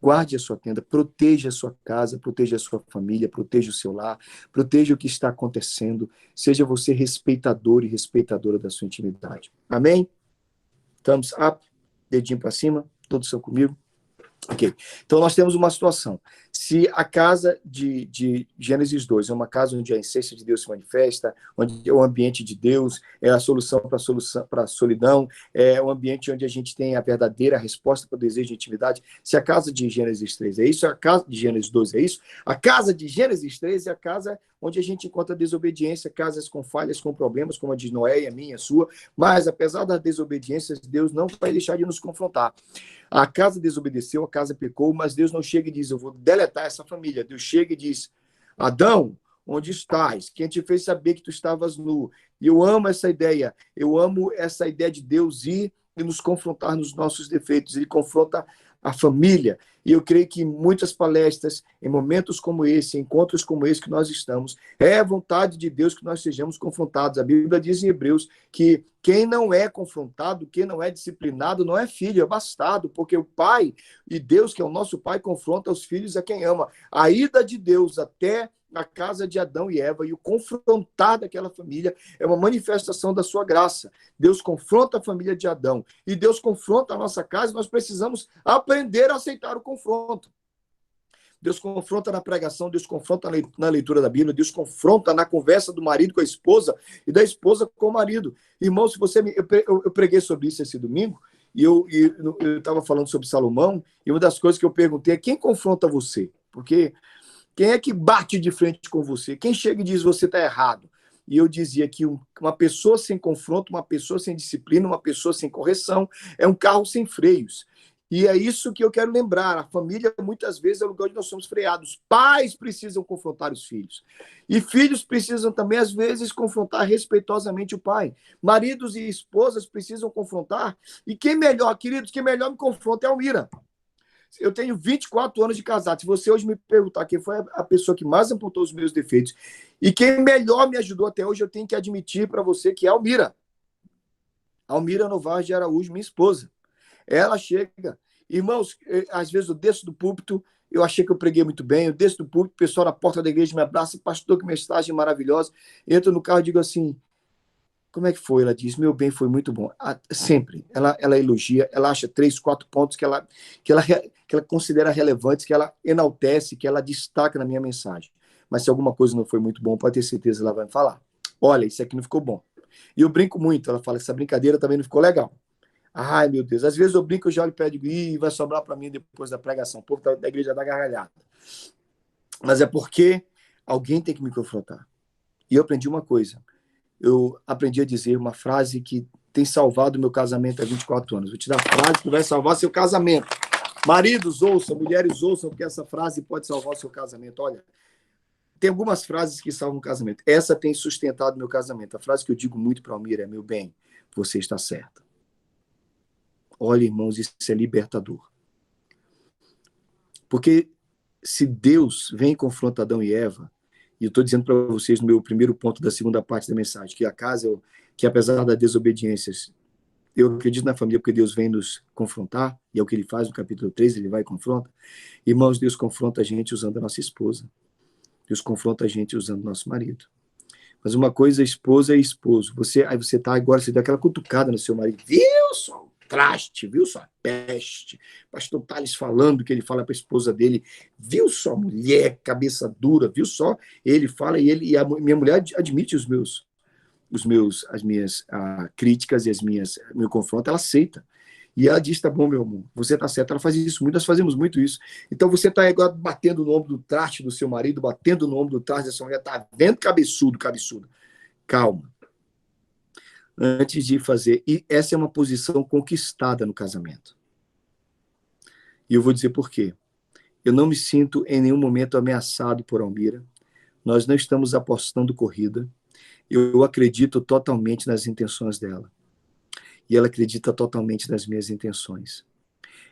S4: guarde a sua tenda, proteja a sua casa, proteja a sua família, proteja o seu lar, proteja o que está acontecendo, seja você respeitador e respeitadora da sua intimidade. Amém? Thumbs up, dedinho para cima, todos estão comigo? Ok, então nós temos uma situação. Se a casa de Gênesis 2 é uma casa onde a essência de Deus se manifesta, onde é o ambiente de Deus, é a solução para a solidão, é o ambiente onde a gente tem a verdadeira resposta para o desejo de intimidade, se a casa de Gênesis 3 é isso, a casa de Gênesis 2 é isso, a casa de Gênesis 3 é a casa onde a gente encontra desobediência, casas com falhas, com problemas, como a de Noé e a minha, a sua, mas apesar das desobediências, Deus não vai deixar de nos confrontar. A casa desobedeceu, a casa pecou, mas Deus não chega e diz, eu vou deletar essa família. Deus chega e diz, Adão, onde estás? Quem te fez saber que tu estavas nu? E eu amo essa ideia de Deus ir e nos confrontar nos nossos defeitos. Ele confronta a família. E eu creio que em muitas palestras, em momentos como esse, em encontros como esse que nós estamos, é a vontade de Deus que nós sejamos confrontados. A Bíblia diz em Hebreus que quem não é confrontado, quem não é disciplinado, não é filho, é bastardo, porque o Pai e Deus, que é o nosso Pai, confronta os filhos a quem ama. A ida de Deus até a casa de Adão e Eva e o confrontar daquela família é uma manifestação da sua graça. Deus confronta a família de Adão e Deus confronta a nossa casa, e nós precisamos aprender a aceitar o confronto. Deus confronta na pregação, Deus confronta na leitura da Bíblia, Deus confronta na conversa do marido com a esposa e da esposa com o marido. Irmão, se você eu preguei sobre isso esse domingo, e eu estava falando sobre Salomão, e uma das coisas que eu perguntei é quem confronta você? Porque quem é que bate de frente com você? Quem chega e diz você está errado? E eu dizia que uma pessoa sem confronto, uma pessoa sem disciplina, uma pessoa sem correção, é um carro sem freios. E é isso que eu quero lembrar. A família, muitas vezes, é o lugar onde nós somos freados. Pais precisam confrontar os filhos. E filhos precisam também, às vezes, confrontar respeitosamente o pai. Maridos e esposas precisam confrontar. E quem melhor, queridos, quem melhor me confronta é a Almira. Eu tenho 24 anos de casado. Se você hoje me perguntar quem foi a pessoa que mais apontou os meus defeitos e quem melhor me ajudou até hoje, eu tenho que admitir para você que é a Almira. Almira Novaes de Araújo, minha esposa. Ela chega, irmãos, às vezes eu desço do púlpito, eu achei que eu preguei muito bem, eu desço do púlpito, o pessoal na porta da igreja me abraça, pastor, que mensagem maravilhosa, entro no carro e digo assim, como é que foi? Ela diz, meu bem, foi muito bom. Sempre, ela elogia, ela acha 3, 4 pontos que ela considera relevantes, que ela enaltece, que ela destaca na minha mensagem. Mas se alguma coisa não foi muito bom, pode ter certeza, ela vai me falar, olha, isso aqui não ficou bom. E eu brinco muito, ela fala, essa brincadeira também não ficou legal. Ai, meu Deus, às vezes eu brinco, eu já olho e digo, vai sobrar para mim depois da pregação, o povo da igreja dá gargalhada. Mas é porque alguém tem que me confrontar. E eu aprendi uma coisa, eu aprendi a dizer uma frase que tem salvado o meu casamento há 24 anos. Vou te dar a frase que vai salvar seu casamento. Maridos, ouçam, mulheres, ouçam, porque essa frase pode salvar o seu casamento. Olha, tem algumas frases que salvam o casamento. Essa tem sustentado o meu casamento. A frase que eu digo muito para a Almira é, meu bem, você está certa. Olha, irmãos, isso é libertador. Porque se Deus vem e confronta Adão e Eva, e eu estou dizendo para vocês no meu primeiro ponto da segunda parte da mensagem, que a casa, que apesar das desobediências, eu acredito na família porque Deus vem nos confrontar, e é o que ele faz no capítulo 3, ele vai e confronta. Irmãos, Deus confronta a gente usando a nossa esposa. Deus confronta a gente usando o nosso marido. Mas uma coisa, esposa é esposo. Aí você tá agora, você dá aquela cutucada no seu marido. Wilson! traste, viu só peste. Pastor Tales falando que ele fala para a esposa dele, viu só mulher, cabeça dura, viu só? Ele fala e a minha mulher admite as minhas críticas e meu confronto, ela aceita. E ela diz, tá bom, meu amor, você tá certo. Ela faz isso muito, nós fazemos muito isso. Então você tá agora batendo no ombro do traste do seu marido, batendo no ombro do traste da sua mulher, tá vendo, cabeçudo. Calma. Antes de fazer, e essa é uma posição conquistada no casamento. E eu vou dizer por quê. Eu não me sinto em nenhum momento ameaçado por Almira. Nós não estamos apostando corrida. Eu acredito totalmente nas intenções dela. E ela acredita totalmente nas minhas intenções.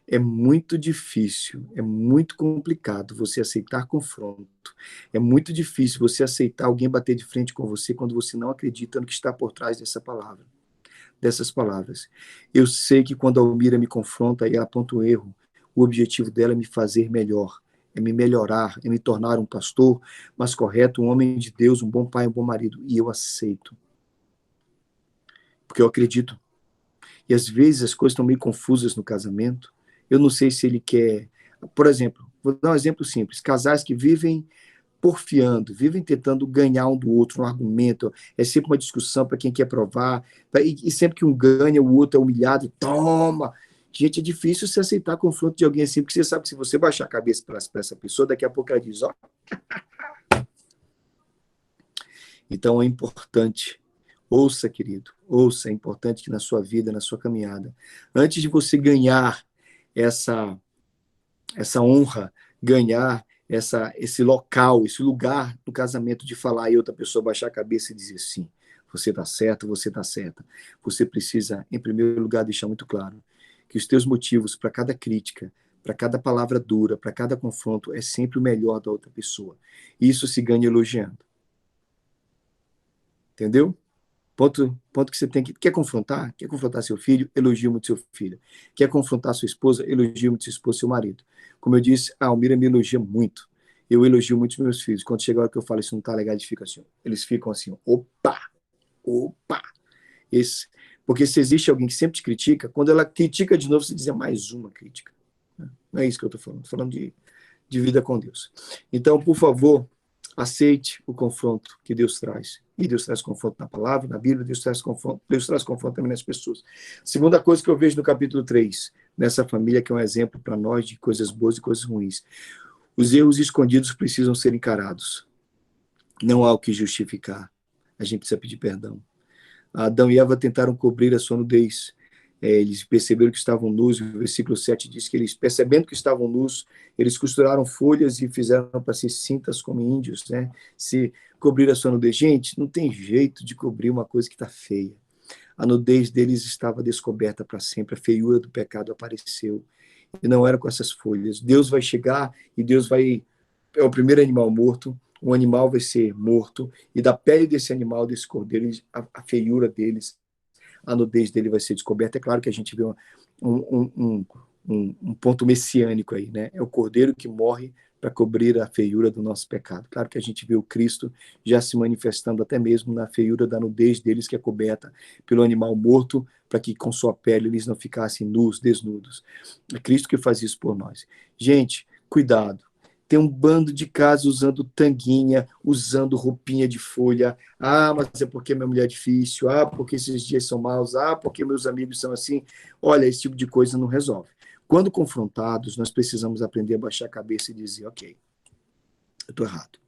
S4: É muito difícil, é muito complicado você aceitar confronto. É muito difícil você aceitar alguém bater de frente com você quando você não acredita no que está por trás dessas palavras. Eu sei que quando a Almira me confronta e ela aponta um erro, o objetivo dela é me fazer melhor, é me melhorar, é me tornar um pastor mais correto, um homem de Deus, um bom pai, um bom marido. E eu aceito. Porque eu acredito. E às vezes as coisas estão meio confusas no casamento. Eu não sei se ele quer... Por exemplo, vou dar um exemplo simples. Casais que vivem porfiando, vivem tentando ganhar um do outro, um argumento. É sempre uma discussão para quem quer provar. E sempre que um ganha, o outro é humilhado. Toma! Gente, é difícil você aceitar confronto de alguém assim, porque você sabe que se você baixar a cabeça para essa pessoa, daqui a pouco ela diz, ó. Então é importante... Ouça, querido, ouça, é importante que na sua vida, na sua caminhada, antes de você ganhar essa honra, ganhar esse local, esse lugar no casamento de falar e outra pessoa baixar a cabeça e dizer sim, você está certo, você está certa. Você precisa, em primeiro lugar, deixar muito claro que os teus motivos para cada crítica, para cada palavra dura, para cada confronto, é sempre o melhor da outra pessoa. Isso se ganha elogiando. Entendeu? Ponto que você tem que... Quer confrontar seu filho? Elogie muito seu filho. Quer confrontar sua esposa? Elogie muito sua esposa, seu marido. Como eu disse, a Almira me elogia muito. Eu elogio muito os meus filhos. Quando chega a hora que eu falo isso não tá legal, eles ficam assim, opa! Porque se existe alguém que sempre te critica, quando ela critica de novo, você diz, mais uma crítica. Não é isso que eu estou falando. Estou falando de vida com Deus. Então, por favor, aceite o confronto que Deus traz. E Deus traz confronto na palavra, na Bíblia, Deus traz confronto também nas pessoas. Segunda coisa que eu vejo no capítulo 3, nessa família, que é um exemplo para nós de coisas boas e coisas ruins. Os erros escondidos precisam ser encarados. Não há o que justificar. A gente precisa pedir perdão. Adão e Eva tentaram cobrir a sua nudez. Eles perceberam que estavam nus, o versículo 7 diz que eles, percebendo que estavam nus, eles costuraram folhas e fizeram para si cintas como índios, né? Se cobrir a sua nudez. Gente, não tem jeito de cobrir uma coisa que está feia. A nudez deles estava descoberta para sempre, a feiura do pecado apareceu. E não era com essas folhas. Deus vai chegar e Deus vai... É o primeiro animal morto, um animal vai ser morto, e da pele desse animal, desse cordeiro, a feiura deles, a nudez dele vai ser descoberta. É claro que a gente vê um ponto messiânico aí, né? É o cordeiro que morre para cobrir a feiura do nosso pecado. Claro que a gente vê o Cristo já se manifestando até mesmo na feiura da nudez deles, que é coberta pelo animal morto, para que com sua pele eles não ficassem nus, desnudos. É Cristo que faz isso por nós. Gente, cuidado. Tem um bando de casas usando tanguinha, usando roupinha de folha. Mas é porque minha mulher é difícil. porque esses dias são maus. Porque meus amigos são assim. Olha, esse tipo de coisa não resolve. Quando confrontados, nós precisamos aprender a baixar a cabeça e dizer, ok, eu estou errado.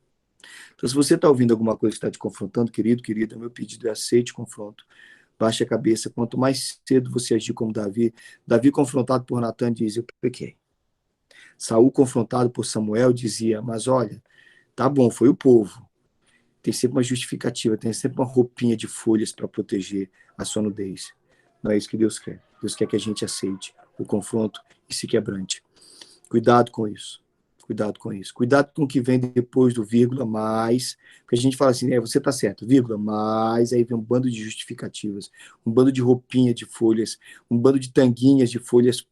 S4: Então, se você está ouvindo alguma coisa que está te confrontando, querida, meu pedido é aceite o confronto. Baixe a cabeça. Quanto mais cedo você agir como Davi confrontado por Natan, diz, eu pequei. Saul, confrontado por Samuel, dizia, mas olha, tá bom, foi o povo. Tem sempre uma justificativa, tem sempre uma roupinha de folhas para proteger a sua nudez. Não é isso que Deus quer. Deus quer que a gente aceite o confronto e se quebrante. Cuidado com isso. Cuidado com isso. Cuidado com o que vem depois do vírgula, mas... Porque a gente fala assim, você tá certo, vírgula, mas... Aí vem um bando de justificativas, um bando de roupinha de folhas, um bando de tanguinhas de folhas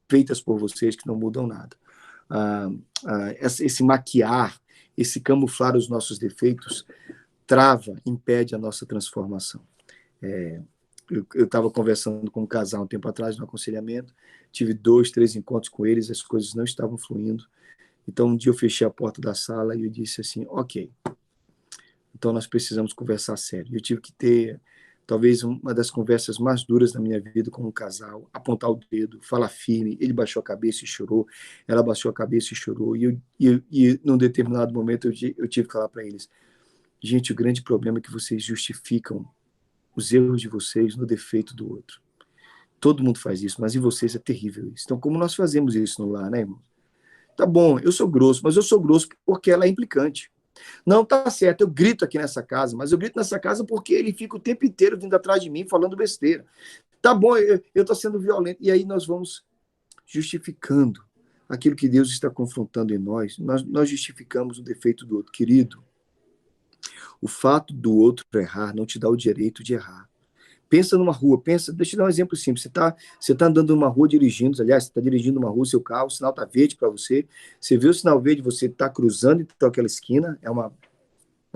S4: feitas por vocês que não mudam nada. Esse maquiar, esse camuflar os nossos defeitos, trava, impede a nossa transformação. eu estava conversando com um casal um tempo atrás, no aconselhamento, tive 2, 3 encontros com eles, as coisas não estavam fluindo. Então, um dia eu fechei a porta da sala e eu disse assim, ok, então nós precisamos conversar sério. Eu tive que ter, talvez, uma das conversas mais duras da minha vida com um casal, apontar o dedo, falar firme, ele baixou a cabeça e chorou, ela baixou a cabeça e chorou, e num determinado momento eu tive que falar para eles, gente, o grande problema é que vocês justificam os erros de vocês no defeito do outro. Todo mundo faz isso, mas em vocês é terrível isso. Então, como nós fazemos isso no lar, né, irmão? Tá bom, eu sou grosso, mas eu sou grosso porque ela é implicante. Não, tá certo, eu grito aqui nessa casa, mas eu grito nessa casa porque ele fica o tempo inteiro vindo atrás de mim falando besteira. Tá bom, eu tô sendo violento. E aí nós vamos justificando aquilo que Deus está confrontando em nós. Nós justificamos o defeito do outro. Querido, o fato do outro errar não te dá o direito de errar. Pensa numa rua, deixa eu te dar um exemplo simples. Você tá andando numa rua dirigindo, aliás, você está dirigindo uma rua, seu carro, o sinal está verde para você, você vê o sinal verde, você está cruzando então aquela esquina, é uma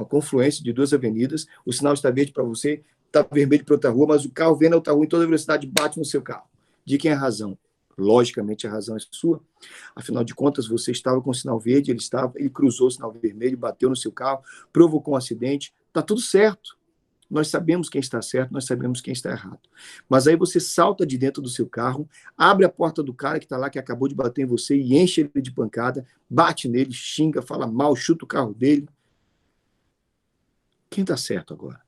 S4: confluência de 2 avenidas, o sinal está verde para você, está vermelho para outra rua, mas o carro vem na outra rua em toda velocidade bate no seu carro. De quem é a razão? Logicamente a razão é sua. Afinal de contas, você estava com o sinal verde, ele cruzou o sinal vermelho, bateu no seu carro, provocou um acidente, está tudo certo. Nós sabemos quem está certo, nós sabemos quem está errado. Mas aí você salta de dentro do seu carro, abre a porta do cara que está lá, que acabou de bater em você, e enche ele de pancada, bate nele, xinga, fala mal, chuta o carro dele. Quem está certo agora?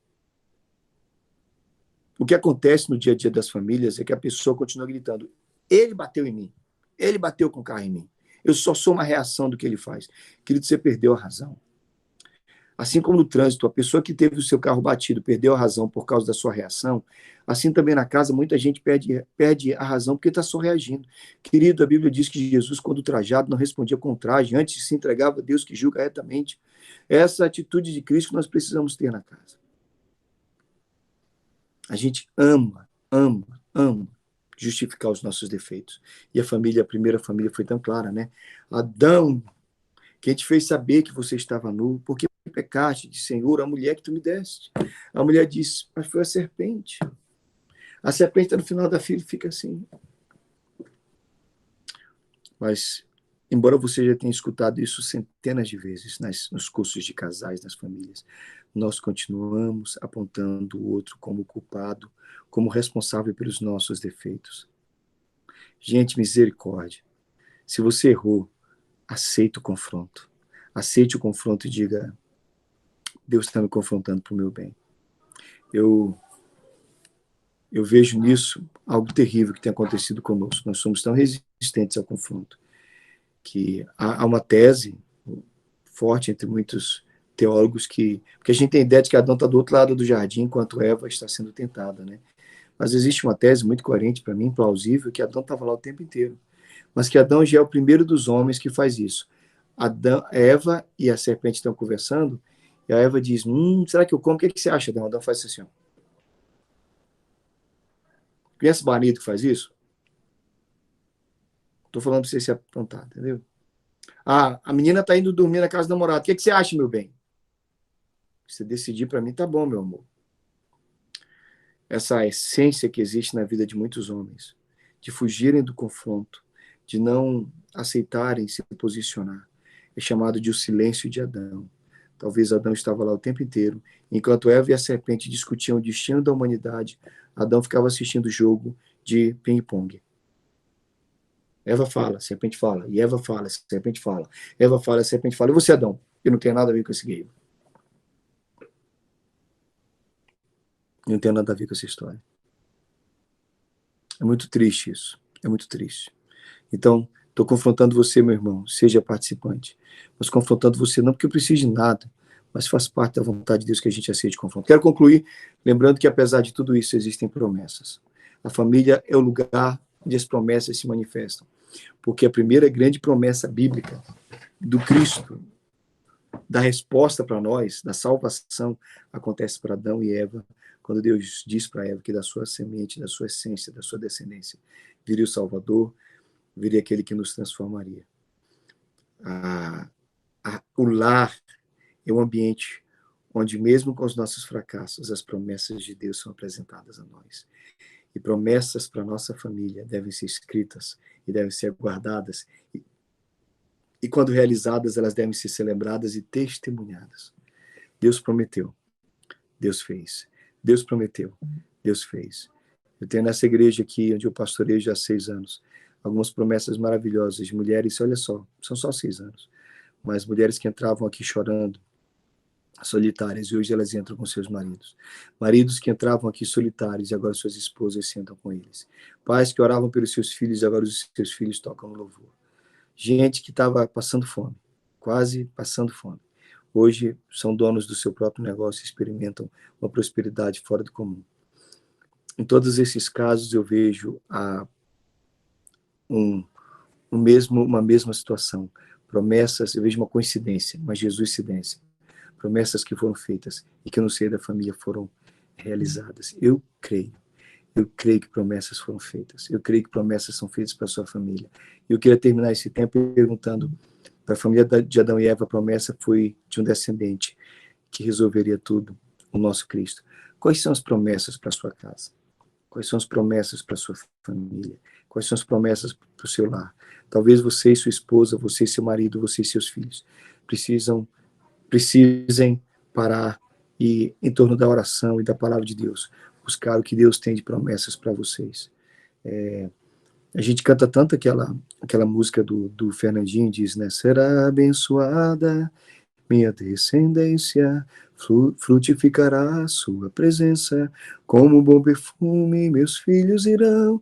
S4: O que acontece no dia a dia das famílias é que a pessoa continua gritando, ele bateu em mim, ele bateu com o carro em mim, eu só sou uma reação do que ele faz. Querido, você perdeu a razão. Assim como no trânsito, a pessoa que teve o seu carro batido perdeu a razão por causa da sua reação, assim também na casa muita gente perde a razão porque está só reagindo. Querido, a Bíblia diz que Jesus, quando trajado, não respondia com traje, antes se entregava a Deus que julga retamente. Essa atitude de Cristo que nós precisamos ter na casa. A gente ama justificar os nossos defeitos. E a primeira família foi tão clara, né? Adão, quem te fez saber que você estava nu, porque pecaste, disse, Senhor, a mulher que tu me deste. A mulher disse, mas foi a serpente. A serpente, no final da fila, fica assim. Mas, embora você já tenha escutado isso centenas de vezes nos cursos de casais, nas famílias, nós continuamos apontando o outro como culpado, como responsável pelos nossos defeitos. Gente, misericórdia. Se você errou, aceite o confronto. Aceite o confronto e diga, Deus está me confrontando para o meu bem. Eu vejo nisso algo terrível que tem acontecido conosco. Nós somos tão resistentes ao confronto que há uma tese forte entre muitos teólogos porque a gente tem a ideia de que Adão está do outro lado do jardim enquanto Eva está sendo tentada, né? Mas existe uma tese muito coerente para mim, plausível, que Adão estava lá o tempo inteiro. Mas que Adão já é o primeiro dos homens que faz isso. Eva e a serpente estão conversando, e a Eva diz, será que eu como? O que você acha, Adão? Adão faz assim, ó. Conhece marido que faz isso? Estou falando para você se apontar, entendeu? A menina está indo dormir na casa do namorado. O que você acha, meu bem? Se você decidir para mim, tá bom, meu amor. Essa essência que existe na vida de muitos homens, de fugirem do confronto, de não aceitarem se posicionar, é chamado de o silêncio de Adão. Talvez Adão estava lá o tempo inteiro, enquanto Eva e a serpente discutiam o destino da humanidade, Adão ficava assistindo o jogo de ping-pong. Eva fala, a serpente fala, e Eva fala, a serpente fala, Eva fala, a serpente fala, e você, Adão? Eu não tenho nada a ver com esse game. Eu não tenho nada a ver com essa história. É muito triste isso, é muito triste. Então, estou confrontando você, meu irmão, seja participante, mas confrontando você não porque eu preciso de nada, mas faz parte da vontade de Deus que a gente aceite confronto. Quero concluir lembrando que, apesar de tudo isso, existem promessas. A família é o lugar onde as promessas se manifestam, porque a primeira grande promessa bíblica do Cristo, da resposta para nós, da salvação, acontece para Adão e Eva, quando Deus diz para Eva que da sua semente, da sua essência, da sua descendência, viria o Salvador, viria aquele que nos transformaria. O lar é um ambiente onde mesmo com os nossos fracassos, as promessas de Deus são apresentadas a nós. E promessas para nossa família devem ser escritas e devem ser guardadas. E quando realizadas, elas devem ser celebradas e testemunhadas. Deus prometeu, Deus fez. Deus prometeu, Deus fez. Eu tenho nessa igreja aqui, onde eu pastoreio já há 6 anos, algumas promessas maravilhosas de mulheres, olha só, são só 6 anos, mas mulheres que entravam aqui chorando, solitárias, e hoje elas entram com seus maridos. Maridos que entravam aqui solitários, e agora suas esposas sentam com eles. Pais que oravam pelos seus filhos, e agora os seus filhos tocam no louvor. Gente que estava passando fome, quase passando fome. Hoje são donos do seu próprio negócio e experimentam uma prosperidade fora do comum. Em todos esses casos eu vejo uma mesma situação. Promessas, eu vejo uma coincidência, uma Jesuscidência. Promessas que foram feitas e que no seio da família foram realizadas. Eu creio que promessas foram feitas. Eu creio que promessas são feitas para a sua família. Eu queria terminar esse tempo perguntando para a família de Adão e Eva, a promessa foi de um descendente que resolveria tudo, o nosso Cristo. Quais são as promessas para a sua casa? Quais são as promessas para a sua família? Quais são as promessas para o seu lar? Talvez você e sua esposa, você e seu marido, você e seus filhos precisem parar e, em torno da oração e da palavra de Deus, buscar o que Deus tem de promessas para vocês. A gente canta tanto aquela música do Fernandinho, diz, né? Será abençoada minha descendência, frutificará a sua presença, como um bom perfume, meus filhos irão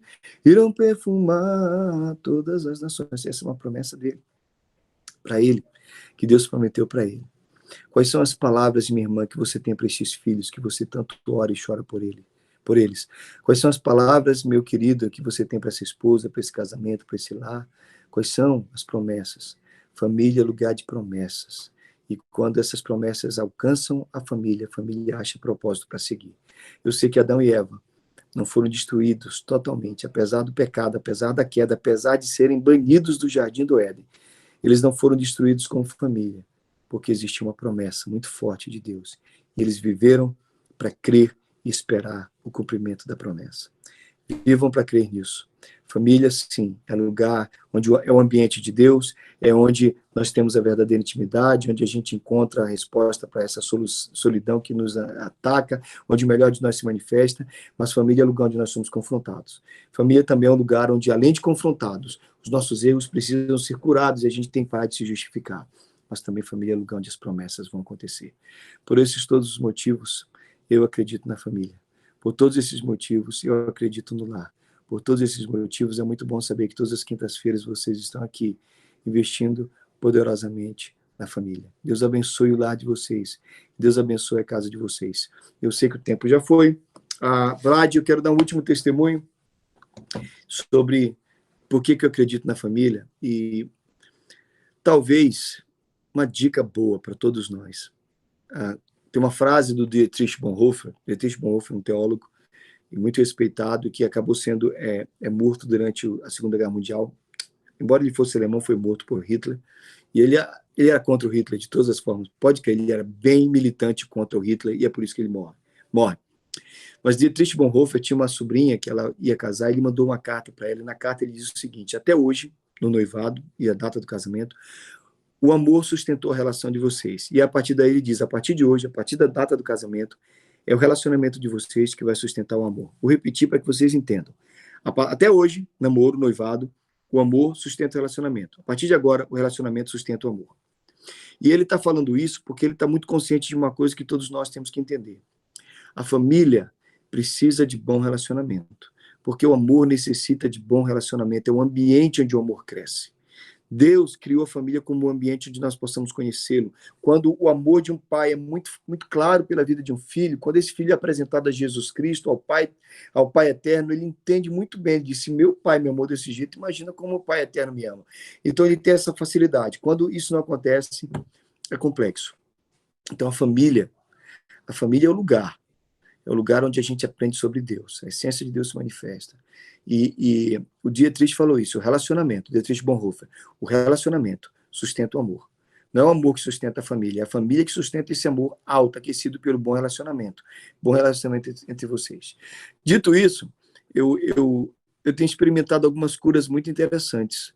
S4: perfumar todas as nações. Essa é uma promessa dele, para ele, que Deus prometeu para ele. Quais são as palavras, minha irmã, que você tem para esses filhos, que você tanto ora e chora por eles? Quais são as palavras, meu querido, que você tem para essa esposa, para esse casamento, para esse lar? Quais são as promessas? Família é lugar de promessas. E quando essas promessas alcançam a família acha propósito para seguir. Eu sei que Adão e Eva não foram destruídos totalmente, apesar do pecado, apesar da queda, apesar de serem banidos do jardim do Éden. Eles não foram destruídos como família, porque existia uma promessa muito forte de Deus. E eles viveram para crer e esperar o cumprimento da promessa. Vivam para crer nisso. Família, sim, é lugar onde é o ambiente de Deus, é onde nós temos a verdadeira intimidade, onde a gente encontra a resposta para essa solidão que nos ataca, onde o melhor de nós se manifesta, mas família é o lugar onde nós somos confrontados. Família também é um lugar onde, além de confrontados, os nossos erros precisam ser curados e a gente tem que parar de se justificar. Mas também família é o lugar onde as promessas vão acontecer. Por esses todos os motivos, eu acredito na família. Por todos esses motivos, eu acredito no lar. Por todos esses motivos, é muito bom saber que todas as quintas-feiras vocês estão aqui, investindo poderosamente na família. Deus abençoe o lar de vocês. Deus abençoe a casa de vocês. Eu sei que o tempo já foi. Vlad, eu quero dar um último testemunho sobre por que eu acredito na família. E talvez uma dica boa para todos nós. Tem uma frase do Dietrich Bonhoeffer. Dietrich Bonhoeffer, um teólogo e muito respeitado, que acabou sendo morto durante a Segunda Guerra Mundial. Embora ele fosse alemão, foi morto por Hitler. E ele era contra o Hitler de todas as formas. Pode que ele era bem militante contra o Hitler, e é por isso que ele morre. Mas Dietrich Bonhoeffer tinha uma sobrinha que ela ia casar, e ele mandou uma carta para ela, e na carta ele diz o seguinte: até hoje, no noivado e a data do casamento, o amor sustentou a relação de vocês. E a partir daí ele diz, a partir de hoje, a partir da data do casamento, é o relacionamento de vocês que vai sustentar o amor. Vou repetir para que vocês entendam. Até hoje, namoro, noivado, o amor sustenta o relacionamento. A partir de agora, o relacionamento sustenta o amor. E ele está falando isso porque ele está muito consciente de uma coisa que todos nós temos que entender. A família precisa de bom relacionamento, porque o amor necessita de bom relacionamento. É o ambiente onde o amor cresce. Deus criou a família como um ambiente onde nós possamos conhecê-lo. Quando o amor de um pai é muito, muito claro pela vida de um filho, quando esse filho é apresentado a Jesus Cristo, ao Pai eterno, ele entende muito bem. Ele diz, se meu pai me amou desse jeito, imagina como o Pai eterno me ama. Então ele tem essa facilidade. Quando isso não acontece, é complexo. Então a família é o lugar. É o lugar onde a gente aprende sobre Deus. A essência de Deus se manifesta. E o Dietrich falou isso, o relacionamento, Dietrich Bonhoeffer, o relacionamento sustenta o amor. Não é o amor que sustenta a família, é a família que sustenta esse amor alto, aquecido pelo bom relacionamento entre vocês. Dito isso, eu tenho experimentado algumas curas muito interessantes,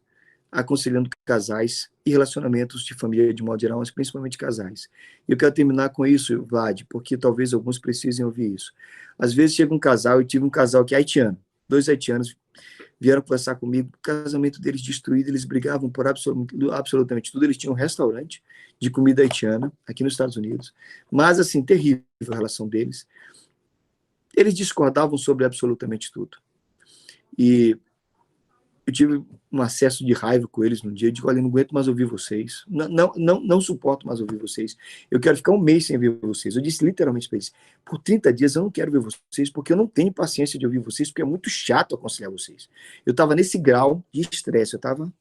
S4: aconselhando casais e relacionamentos de família de modo geral, mas principalmente casais. Eu quero terminar com isso, Vlad, porque talvez alguns precisem ouvir isso. Às vezes chega um casal, eu tive um casal que é haitiano, 2 haitianos vieram conversar comigo, o casamento deles destruído, eles brigavam por absolutamente tudo, eles tinham um restaurante de comida haitiana aqui nos Estados Unidos, mas assim, terrível a relação deles. Eles discordavam sobre absolutamente tudo. E eu tive um acesso de raiva com eles num dia. Eu digo, olha, eu não aguento mais ouvir vocês. Não suporto mais ouvir vocês. Eu quero ficar um mês sem ver vocês. Eu disse literalmente para eles, por 30 dias eu não quero ver vocês, porque eu não tenho paciência de ouvir vocês, porque é muito chato aconselhar vocês. Eu estava nesse grau de estresse, eu estava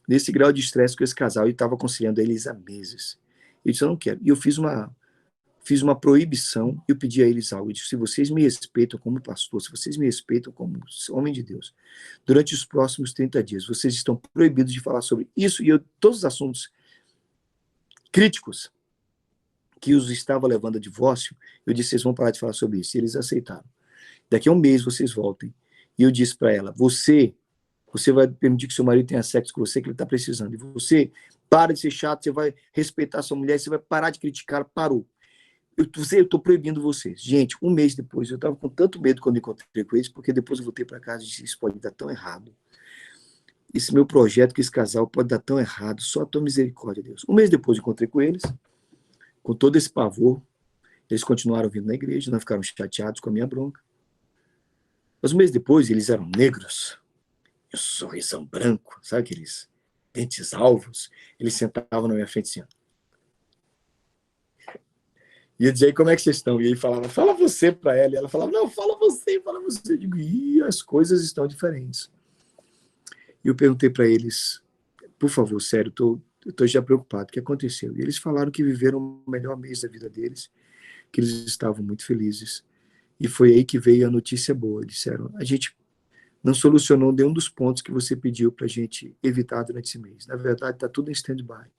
S4: nesse grau de estresse com esse casal e estava aconselhando eles há meses. Eu disse, eu não quero. E eu fiz uma proibição, eu pedi a eles algo, eu disse, se vocês me respeitam como pastor, se vocês me respeitam como homem de Deus, durante os próximos 30 dias, vocês estão proibidos de falar sobre isso e todos os assuntos críticos que os estava levando a divórcio, eu disse, vocês vão parar de falar sobre isso, e eles aceitaram. Daqui a um mês vocês voltem. E eu disse para ela, você vai permitir que seu marido tenha sexo com você, que ele está precisando, e você para de ser chato, você vai respeitar sua mulher, você vai parar de criticar, parou. Eu estou proibindo vocês. Gente, um mês depois, eu estava com tanto medo quando encontrei com eles, porque depois eu voltei para casa e disse, isso pode dar tão errado. Esse meu projeto com esse casal pode dar tão errado, só a tua misericórdia, Deus. Um mês depois eu encontrei com eles, com todo esse pavor, eles continuaram vindo na igreja, não ficaram chateados com a minha bronca. Mas um mês depois, eles eram negros, e um sorrisão branco, sabe aqueles dentes alvos? Eles sentavam na minha frente assim, ó. E eu dizia, como é que vocês estão? E ele falava, fala você para ela. E ela falava, não, fala você. Eu digo, as coisas estão diferentes. E eu perguntei para eles, por favor, sério, eu estou já preocupado, o que aconteceu? E eles falaram que viveram o melhor mês da vida deles, que eles estavam muito felizes. E foi aí que veio a notícia boa. Disseram, a gente não solucionou nenhum dos pontos que você pediu para a gente evitar durante esse mês. Na verdade, está tudo em stand-by.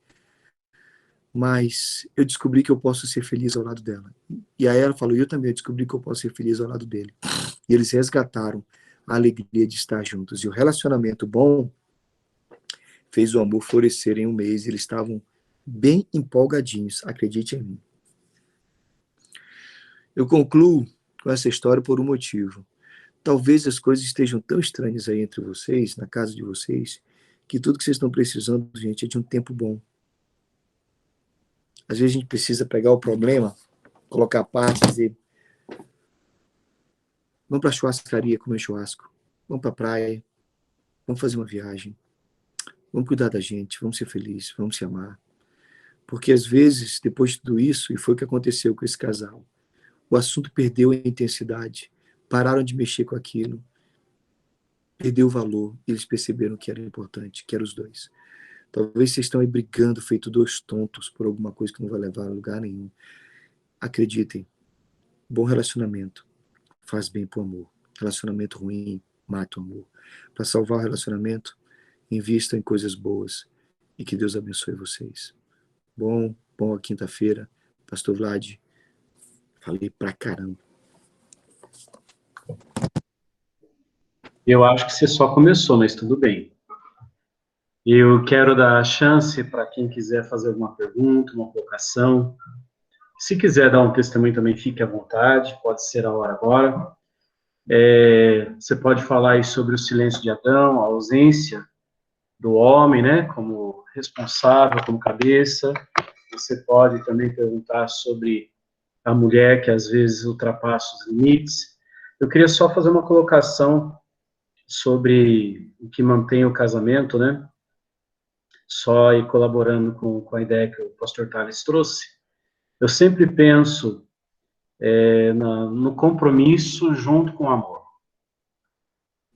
S4: Mas eu descobri que eu posso ser feliz ao lado dela. E aí ela falou, eu também descobri que eu posso ser feliz ao lado dele. E eles resgataram a alegria de estar juntos. E o relacionamento bom fez o amor florescer em um mês. Eles estavam bem empolgadinhos, acredite em mim. Eu concluo com essa história por um motivo. Talvez as coisas estejam tão estranhas aí entre vocês, na casa de vocês, que tudo que vocês estão precisando, gente, é de um tempo bom. Às vezes a gente precisa pegar o problema, colocar a parte e dizer, vamos para a churrascaria comer churrasco, vamos para a praia, vamos fazer uma viagem, vamos cuidar da gente, vamos ser felizes, vamos se amar. Porque às vezes, depois de tudo isso, e foi o que aconteceu com esse casal, o assunto perdeu a intensidade, pararam de mexer com aquilo, perdeu o valor, e eles perceberam que era importante, que eram os dois. Talvez vocês estão aí brigando, feito 2 tontos por alguma coisa que não vai levar a lugar nenhum. Acreditem, bom relacionamento faz bem pro amor. Relacionamento ruim mata o amor. Para salvar o relacionamento, invista em coisas boas e que Deus abençoe vocês. Boa quinta-feira. Pastor Vlad, falei pra caramba.
S3: Eu acho que você só começou, mas tudo bem. Eu quero dar a chance para quem quiser fazer alguma pergunta, uma colocação. Se quiser dar um testemunho também, fique à vontade, pode ser a hora agora. Você pode falar aí sobre o silêncio de Adão, a ausência do homem, né, como responsável, como cabeça. Você pode também perguntar sobre a mulher que às vezes ultrapassa os limites. Eu queria só fazer uma colocação sobre o que mantém o casamento, né? Só ir colaborando com a ideia que o pastor Thales trouxe. Eu sempre penso no compromisso junto com o amor.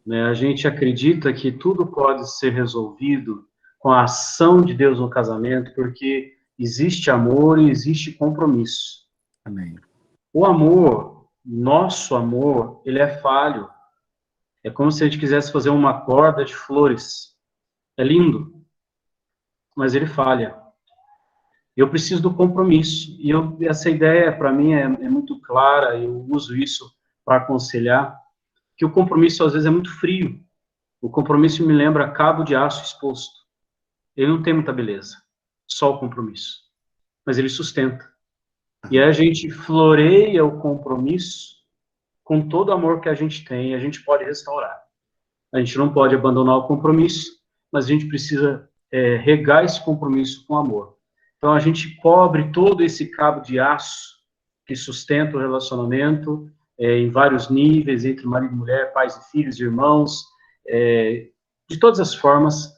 S3: Né? A gente acredita que tudo pode ser resolvido com a ação de Deus no casamento, porque existe amor e existe compromisso.
S4: Amém.
S3: O amor, nosso amor, ele é falho. É como se a gente quisesse fazer uma corda de flores. É lindo. mas ele falha. Eu preciso do compromisso. E essa ideia, para mim, é muito clara, eu uso isso para aconselhar, que o compromisso, às vezes, é muito frio. O compromisso me lembra cabo de aço exposto. Ele não tem muita beleza, só o compromisso. Mas ele sustenta. E aí a gente floreia o compromisso com todo o amor que a gente tem, a gente pode restaurar. A gente não pode abandonar o compromisso, mas a gente precisa regar esse compromisso com amor. Então a gente cobre todo esse cabo de aço que sustenta o relacionamento em vários níveis, entre marido e mulher, pais e filhos, irmãos, de todas as formas.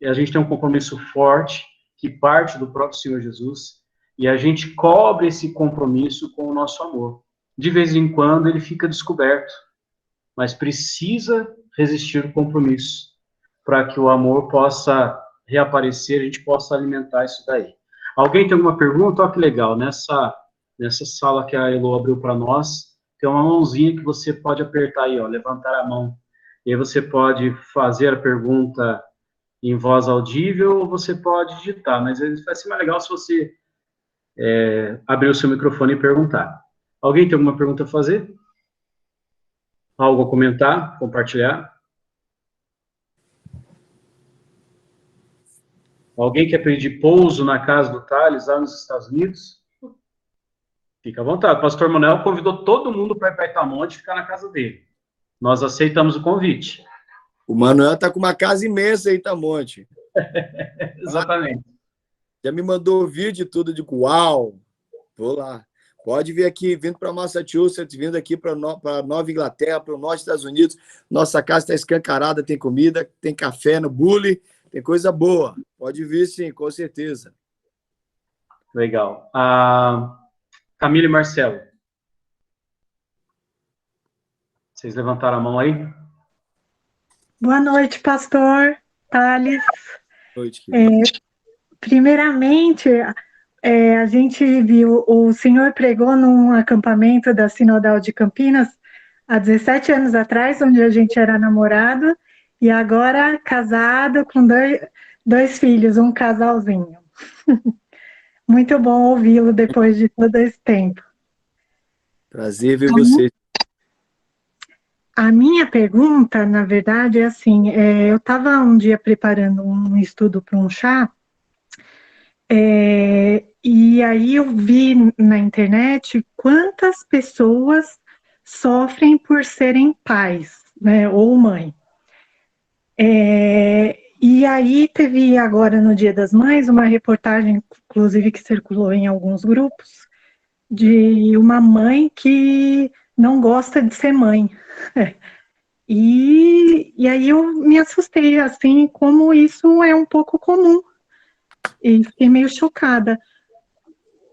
S3: A gente tem um compromisso forte que parte do próprio Senhor Jesus, e a gente cobre esse compromisso com o nosso amor. De vez em quando ele fica descoberto, mas precisa resistir o compromisso para que o amor possa reaparecer, a gente possa alimentar isso daí. Alguém tem alguma pergunta? Olha que legal, nessa sala que a Elo abriu para nós, tem uma mãozinha que você pode apertar aí, ó, levantar a mão. E aí você pode fazer a pergunta em voz audível ou você pode digitar, mas vai ser mais legal se você abrir o seu microfone e perguntar. Alguém tem alguma pergunta a fazer? Algo a comentar, compartilhar? Alguém quer pedir pouso na casa do Thales, lá nos Estados Unidos? Fica à vontade. O pastor Manuel convidou todo mundo para ir para Itamonte e ficar na casa dele. Nós aceitamos o convite.
S4: O Manuel está com uma casa imensa em Itamonte.
S3: Exatamente.
S4: Já me mandou o vídeo e tudo, eu digo, uau, vou lá. Pode vir aqui, vindo para Massachusetts, vindo aqui para Nova Inglaterra, para o norte dos Estados Unidos. Nossa casa está escancarada, tem comida, tem café no bule, tem coisa boa. Pode vir, sim, com certeza.
S3: Legal. Camila e Marcelo. Vocês levantaram a mão aí?
S1: Boa noite, pastor Thales.
S4: Boa noite, querido.
S1: Primeiramente, a gente viu, o senhor pregou num acampamento da Sinodal de Campinas há 17 anos atrás, onde a gente era namorado, e agora casado com dois filhos, um casalzinho. Muito bom ouvi-lo depois de todo esse tempo.
S4: Prazer ver você.
S1: A minha pergunta, na verdade, é assim, eu estava um dia preparando um estudo para um chá, e aí eu vi na internet quantas pessoas sofrem por serem pais, né, ou mãe. E aí teve agora no Dia das Mães uma reportagem, inclusive que circulou em alguns grupos, de uma mãe que não gosta de ser mãe. E aí eu me assustei, assim, como isso é um pouco comum. E fiquei meio chocada.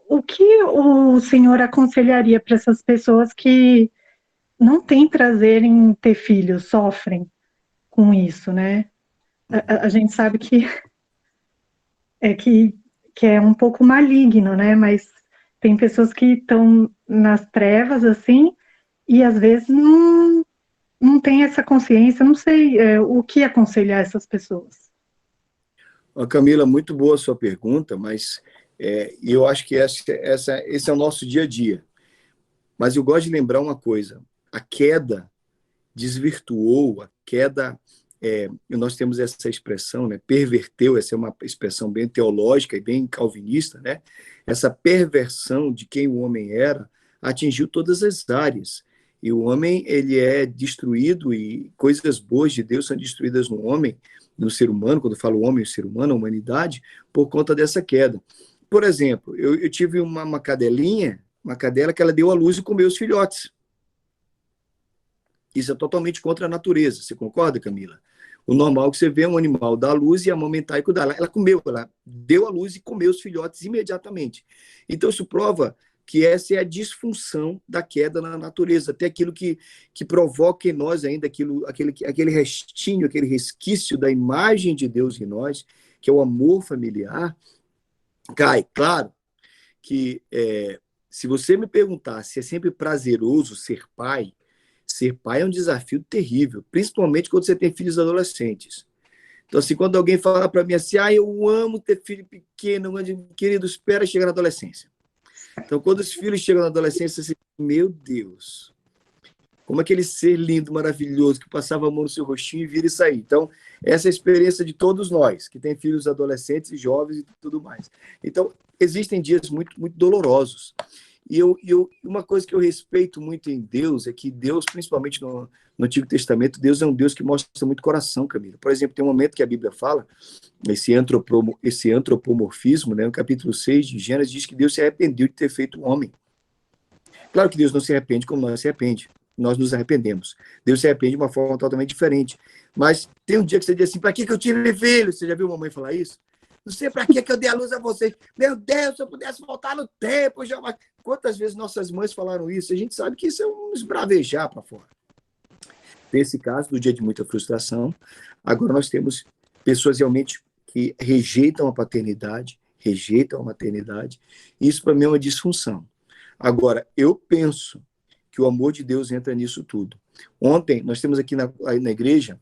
S1: O que o senhor aconselharia para essas pessoas que não têm prazer em ter filhos, sofrem com isso, né? A gente sabe que é um pouco maligno, né? Mas tem pessoas que estão nas trevas, assim, e às vezes não tem essa consciência, não sei o que aconselhar essas pessoas.
S4: Camila, muito boa a sua pergunta, mas eu acho que esse é o nosso dia a dia. Mas eu gosto de lembrar uma coisa, a queda desvirtuou, a queda, nós temos essa expressão, né, perverteu, essa é uma expressão bem teológica e bem calvinista, né? Essa perversão de quem o homem era atingiu todas as áreas. E o homem, ele é destruído e coisas boas de Deus são destruídas no homem, no ser humano, quando eu falo homem, o ser humano, a humanidade, por conta dessa queda. Por exemplo, eu tive uma cadela que ela deu à luz e comeu os filhotes. Isso é totalmente contra a natureza, você concorda, Camila? O normal é que você vê um animal dar à luz e amamentar e cuidar. Ela comeu, ela deu à luz e comeu os filhotes imediatamente. Então isso prova que essa é a disfunção da queda na natureza, até aquilo que provoca em nós ainda, aquele restinho, aquele resquício da imagem de Deus em nós, que é o amor familiar, cai. Claro que se você me perguntar se é sempre prazeroso ser pai é um desafio terrível, principalmente quando você tem filhos adolescentes. Então, assim, quando alguém fala para mim assim, eu amo ter filho pequeno, querido, espera chegar na adolescência. Então, quando os filhos chegam na adolescência, você diz, meu Deus, como aquele ser lindo, maravilhoso, que passava a mão no seu rostinho e vira e sair. Então, essa é a experiência de todos nós, que tem filhos adolescentes e jovens e tudo mais. Então, existem dias muito, muito dolorosos. E uma coisa que eu respeito muito em Deus é que Deus, principalmente no Antigo Testamento, Deus é um Deus que mostra muito coração, Camila. Por exemplo, tem um momento que a Bíblia fala, esse antropomorfismo, né, no capítulo 6 de Gênesis, diz que Deus se arrependeu de ter feito o homem. Claro que Deus não se arrepende como nós se arrepende. Nós nos arrependemos. Deus se arrepende de uma forma totalmente diferente. Mas tem um dia que você diz assim, para que eu tive filho? Você já viu mamãe falar isso? Não sei para que eu dei a luz a vocês. Meu Deus, se eu pudesse voltar no tempo, jamais. Quantas vezes nossas mães falaram isso? A gente sabe que isso é um esbravejar para fora. Nesse caso, do dia de muita frustração, agora nós temos pessoas realmente que rejeitam a paternidade, rejeitam a maternidade. Isso para mim é uma disfunção. Agora, eu penso que o amor de Deus entra nisso tudo. Ontem, nós temos aqui na igreja,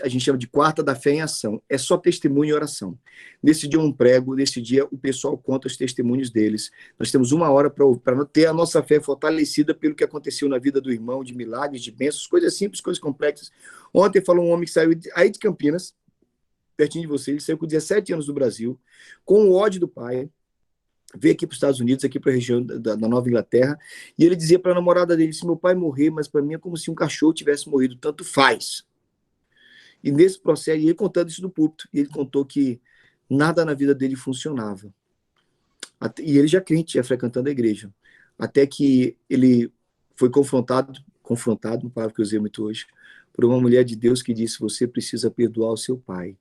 S4: a gente chama de quarta da fé em ação. É só testemunho e oração. Nesse dia um prego, nesse dia o pessoal conta os testemunhos deles. Nós temos 1 hora para ter a nossa fé fortalecida pelo que aconteceu na vida do irmão, de milagres, de bênçãos, coisas simples, coisas complexas. Ontem falou um homem que saiu aí de Campinas, pertinho de vocês, ele saiu com 17 anos do Brasil, com o ódio do pai, veio aqui para os Estados Unidos, aqui para a região da Nova Inglaterra, e ele dizia para a namorada dele, se meu pai morrer, mas para mim é como se um cachorro tivesse morrido, tanto faz. E nesse processo, ele contando isso no púlpito, ele contou que nada na vida dele funcionava. E ele já crente, já frequentando a igreja. Até que ele foi confrontado, uma palavra que eu usei muito hoje, por uma mulher de Deus que disse, você precisa perdoar o seu pai.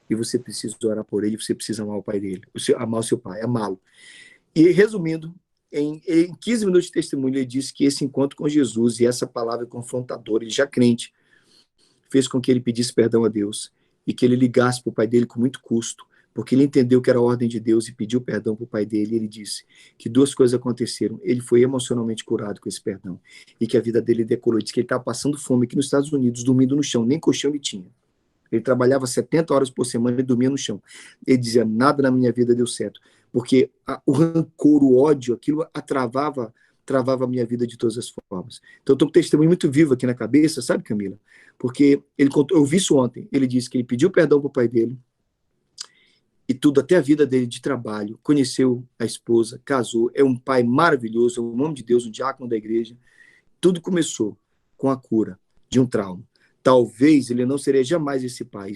S4: E você precisa orar por ele, você precisa amar o pai dele. Amar o seu pai, amá-lo. E resumindo, em 15 minutos de testemunho, ele disse que esse encontro com Jesus e essa palavra confrontadora, ele já crente, fez com que ele pedisse perdão a Deus e que ele ligasse para o pai dele com muito custo, porque ele entendeu que era a ordem de Deus e pediu perdão para o pai dele. E ele disse que 2 coisas aconteceram. Ele foi emocionalmente curado com esse perdão e que a vida dele decolou. Ele disse que ele estava passando fome aqui nos Estados Unidos, dormindo no chão, nem colchão ele tinha. Ele trabalhava 70 horas por semana e dormia no chão. Ele dizia, nada na minha vida deu certo, porque o rancor, o ódio, aquilo travava a minha vida de todas as formas. Então, eu estou com um testemunho muito vivo aqui na cabeça, sabe, Camila? Porque ele contou, eu vi isso ontem, ele disse que ele pediu perdão para o pai dele, e tudo, até a vida dele de trabalho, conheceu a esposa, casou, é um pai maravilhoso, é um homem de Deus, um diácono da igreja. Tudo começou com a cura de um trauma. Talvez ele não seria jamais esse pai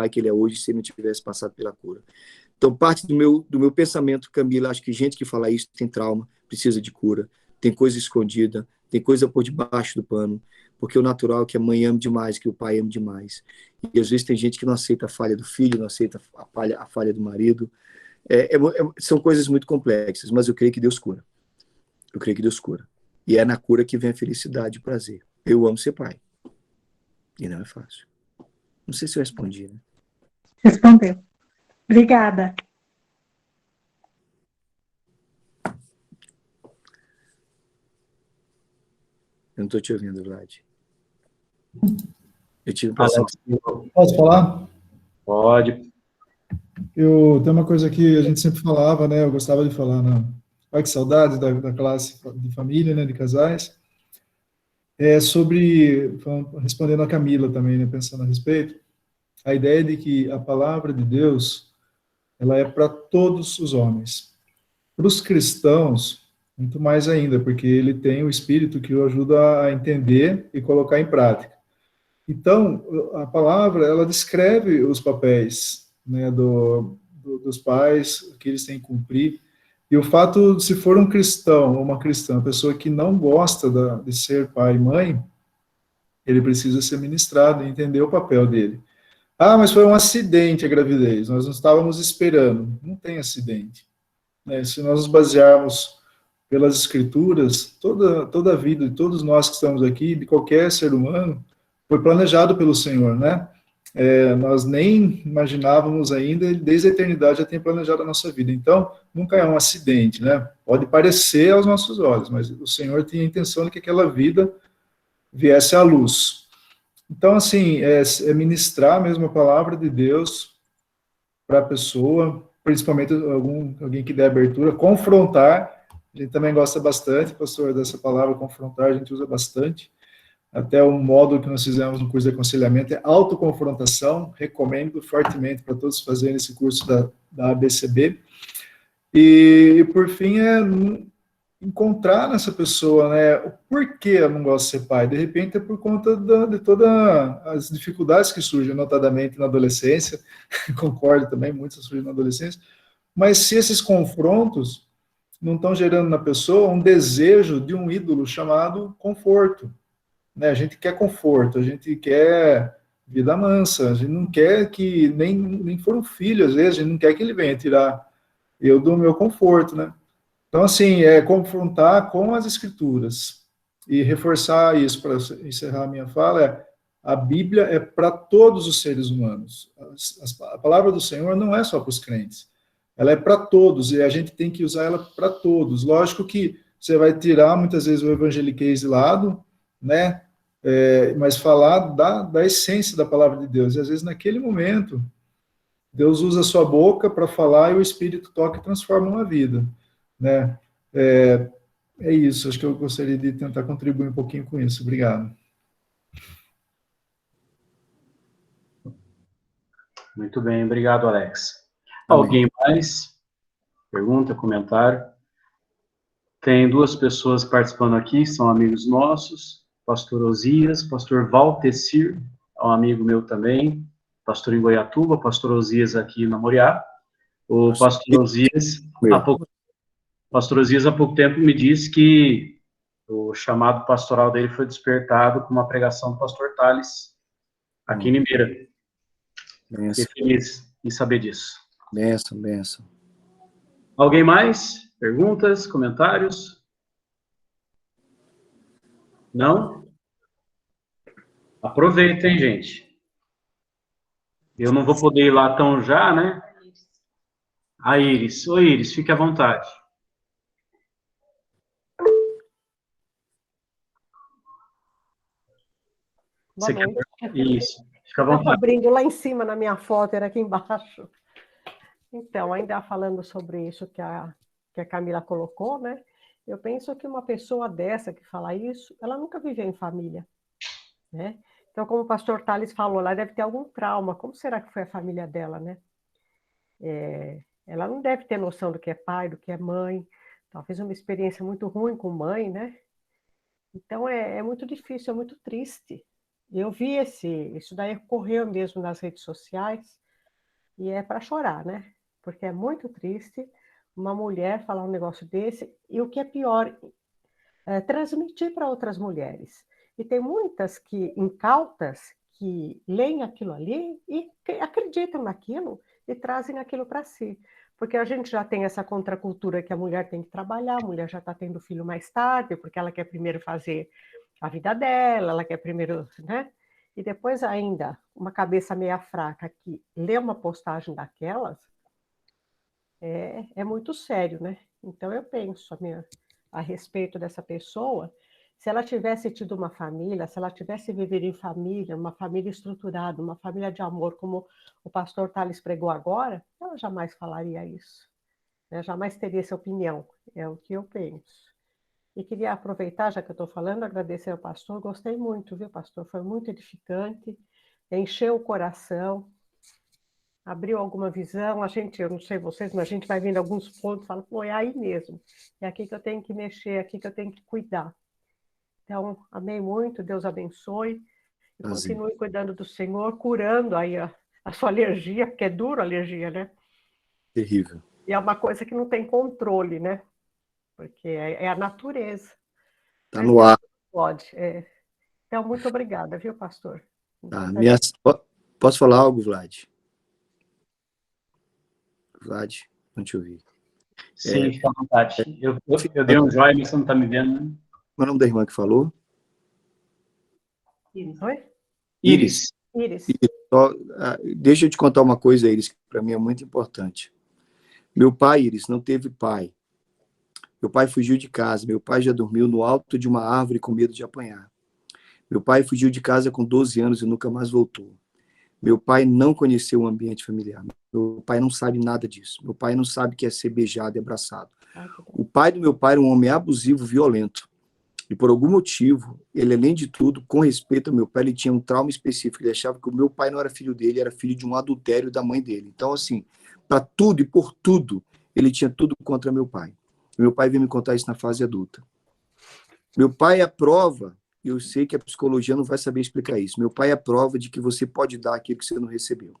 S4: que ele é hoje, se ele não tivesse passado pela cura. Então, parte do meu pensamento, Camila, acho que gente que fala isso tem trauma, precisa de cura, tem coisa escondida, tem coisa por debaixo do pano, porque o natural é que a mãe ame demais, que o pai ame demais. E às vezes tem gente que não aceita a falha do filho, não aceita a falha do marido. São coisas muito complexas, mas eu creio que Deus cura. Eu creio que Deus cura. E é na cura que vem a felicidade e o prazer. Eu amo ser pai. E não é fácil. Não sei se eu respondi, né?
S1: Respondeu. Obrigada.
S4: Eu não estou te ouvindo, Vlad. Eu tive
S5: Posso falar?
S3: Pode.
S5: Tem uma coisa que a gente sempre falava, né? Eu gostava de falar, né? Olha que saudade da classe de família, né? De casais. Respondendo a Camila também, né? Pensando a respeito, a ideia de que a palavra de Deus, ela é para todos os homens. Para os cristãos, muito mais ainda, porque ele tem o Espírito que o ajuda a entender e colocar em prática. Então, a palavra, ela descreve os papéis, né, dos pais, que eles têm que cumprir. E o fato, se for um cristão ou uma cristã, uma pessoa que não gosta de ser pai e mãe, ele precisa ser ministrado e entender o papel dele. Ah, mas foi um acidente a gravidez, nós não estávamos esperando. Não tem acidente. Se nós nos basearmos pelas escrituras, toda a vida de todos nós que estamos aqui, de qualquer ser humano, foi planejado pelo Senhor, né? Nós nem imaginávamos ainda, ele desde a eternidade já tem planejado a nossa vida. Então, nunca é um acidente, né? Pode parecer aos nossos olhos, mas o Senhor tinha a intenção de que aquela vida viesse à luz. Então, assim, é ministrar mesmo a palavra de Deus para a pessoa, principalmente alguém que dê abertura, confrontar. A gente também gosta bastante, pastor, dessa palavra confrontar, a gente usa bastante. Até o modo que nós fizemos no curso de aconselhamento é autoconfrontação. Recomendo fortemente para todos fazerem esse curso da ABCB. E, por fim, encontrar nessa pessoa, né, o porquê ela não gosta de ser pai. De repente é por conta de todas as dificuldades que surgem, notadamente na adolescência, concordo também, muitas surgem na adolescência, mas se esses confrontos não estão gerando na pessoa um desejo de um ídolo chamado conforto, né? A gente quer conforto, a gente quer vida mansa, a gente não quer que, nem for um filho, às vezes, a gente não quer que ele venha tirar eu do meu conforto, né? Então, assim, confrontar com as escrituras e reforçar isso, para encerrar a minha fala, a Bíblia é para todos os seres humanos. A palavra do Senhor não é só para os crentes, ela é para todos, e a gente tem que usar ela para todos. Lógico que você vai tirar, muitas vezes, o evangeliquez de lado, né? Mas falar da essência da palavra de Deus. E, às vezes, naquele momento, Deus usa a sua boca para falar e o Espírito toca e transforma uma vida, né? É isso, acho que eu gostaria de tentar contribuir um pouquinho com isso. Obrigado.
S3: Muito bem, obrigado, Alex.
S4: Amém.
S3: Alguém mais? Pergunta, comentário? Tem duas pessoas participando aqui, são amigos nossos, pastor Osias, pastor Valtecir, é um amigo meu também, pastor em Goiatuba, pastor Osias aqui na Moriá. O pastor Osias, há pouco tempo me disse que o chamado pastoral dele foi despertado com uma pregação do pastor Tales, aqui em Limeira. Fiquei feliz em saber disso.
S4: Benção.
S3: Alguém mais? Perguntas, comentários? Não? Aproveitem, gente. Eu não vou poder ir lá tão já, né? A Iris. Oi, Iris, fique à vontade.
S6: Boa noite.
S3: Isso, fica à vontade.
S6: Estava abrindo lá em cima na minha foto, era aqui embaixo. Então, ainda falando sobre isso que a Camila colocou, né? Eu penso que uma pessoa dessa que fala isso, ela nunca viveu em família, né? Então, como o pastor Tales falou, ela deve ter algum trauma. Como será que foi a família dela, né? Ela não deve ter noção do que é pai, do que é mãe. Talvez uma experiência muito ruim com mãe, né? Então, é muito difícil, é muito triste. Eu vi isso daí ocorreu mesmo nas redes sociais, e é para chorar, né? Porque é muito triste uma mulher falar um negócio desse, e o que é pior, transmitir para outras mulheres. E tem muitas incautas que leem aquilo ali e acreditam naquilo e trazem aquilo para si. Porque a gente já tem essa contracultura que a mulher tem que trabalhar, a mulher já está tendo filho mais tarde, porque ela quer primeiro fazer a vida dela, ela quer primeiro, né? E depois ainda, uma cabeça meia fraca que lê uma postagem daquelas, é muito sério, né? Então eu penso a respeito dessa pessoa, se ela tivesse tido uma família, se ela tivesse vivido em família, uma família estruturada, uma família de amor, como o pastor Tales pregou agora, ela jamais falaria isso, né? Jamais teria essa opinião, é o que eu penso. E queria aproveitar, já que eu estou falando, agradecer ao pastor. Gostei muito, viu, pastor? Foi muito edificante, encheu o coração, abriu alguma visão. Eu não sei vocês, mas a gente vai vendo alguns pontos e fala, pô, é aí mesmo. É aqui que eu tenho que mexer, é aqui que eu tenho que cuidar. Então, amei muito, Deus abençoe. E continue cuidando do Senhor, curando aí a sua alergia, porque é duro a alergia, né?
S4: Terrível.
S6: E é uma coisa que não tem controle, né? Porque é a natureza.
S4: Está no ar.
S6: Pode. Então, muito obrigada, viu, pastor?
S4: Posso falar algo, Vlad? Vlad, não te ouvi.
S3: Sim, fica à vontade. Eu dei um joia, mas você não está me vendo, né?
S4: Qual é o nome da irmã que falou?
S6: Oi?
S3: Iris.
S4: Deixa eu te contar uma coisa, Iris, que para mim é muito importante. Meu pai, Iris, não teve pai. Meu pai fugiu de casa. Meu pai já dormiu no alto de uma árvore com medo de apanhar. Meu pai fugiu de casa com 12 anos e nunca mais voltou. Meu pai não conheceu o ambiente familiar. Meu pai não sabe nada disso. Meu pai não sabe o que é ser beijado e abraçado. O pai do meu pai era um homem abusivo, violento. E por algum motivo, ele, além de tudo, com respeito ao meu pai, ele tinha um trauma específico. Ele achava que o meu pai não era filho dele, era filho de um adultério da mãe dele. Então, assim, para tudo e por tudo, ele tinha tudo contra meu pai. Meu pai veio me contar isso na fase adulta. Meu pai é a prova, e eu sei que a psicologia não vai saber explicar isso. Meu pai é a prova de que você pode dar aquilo que você não recebeu.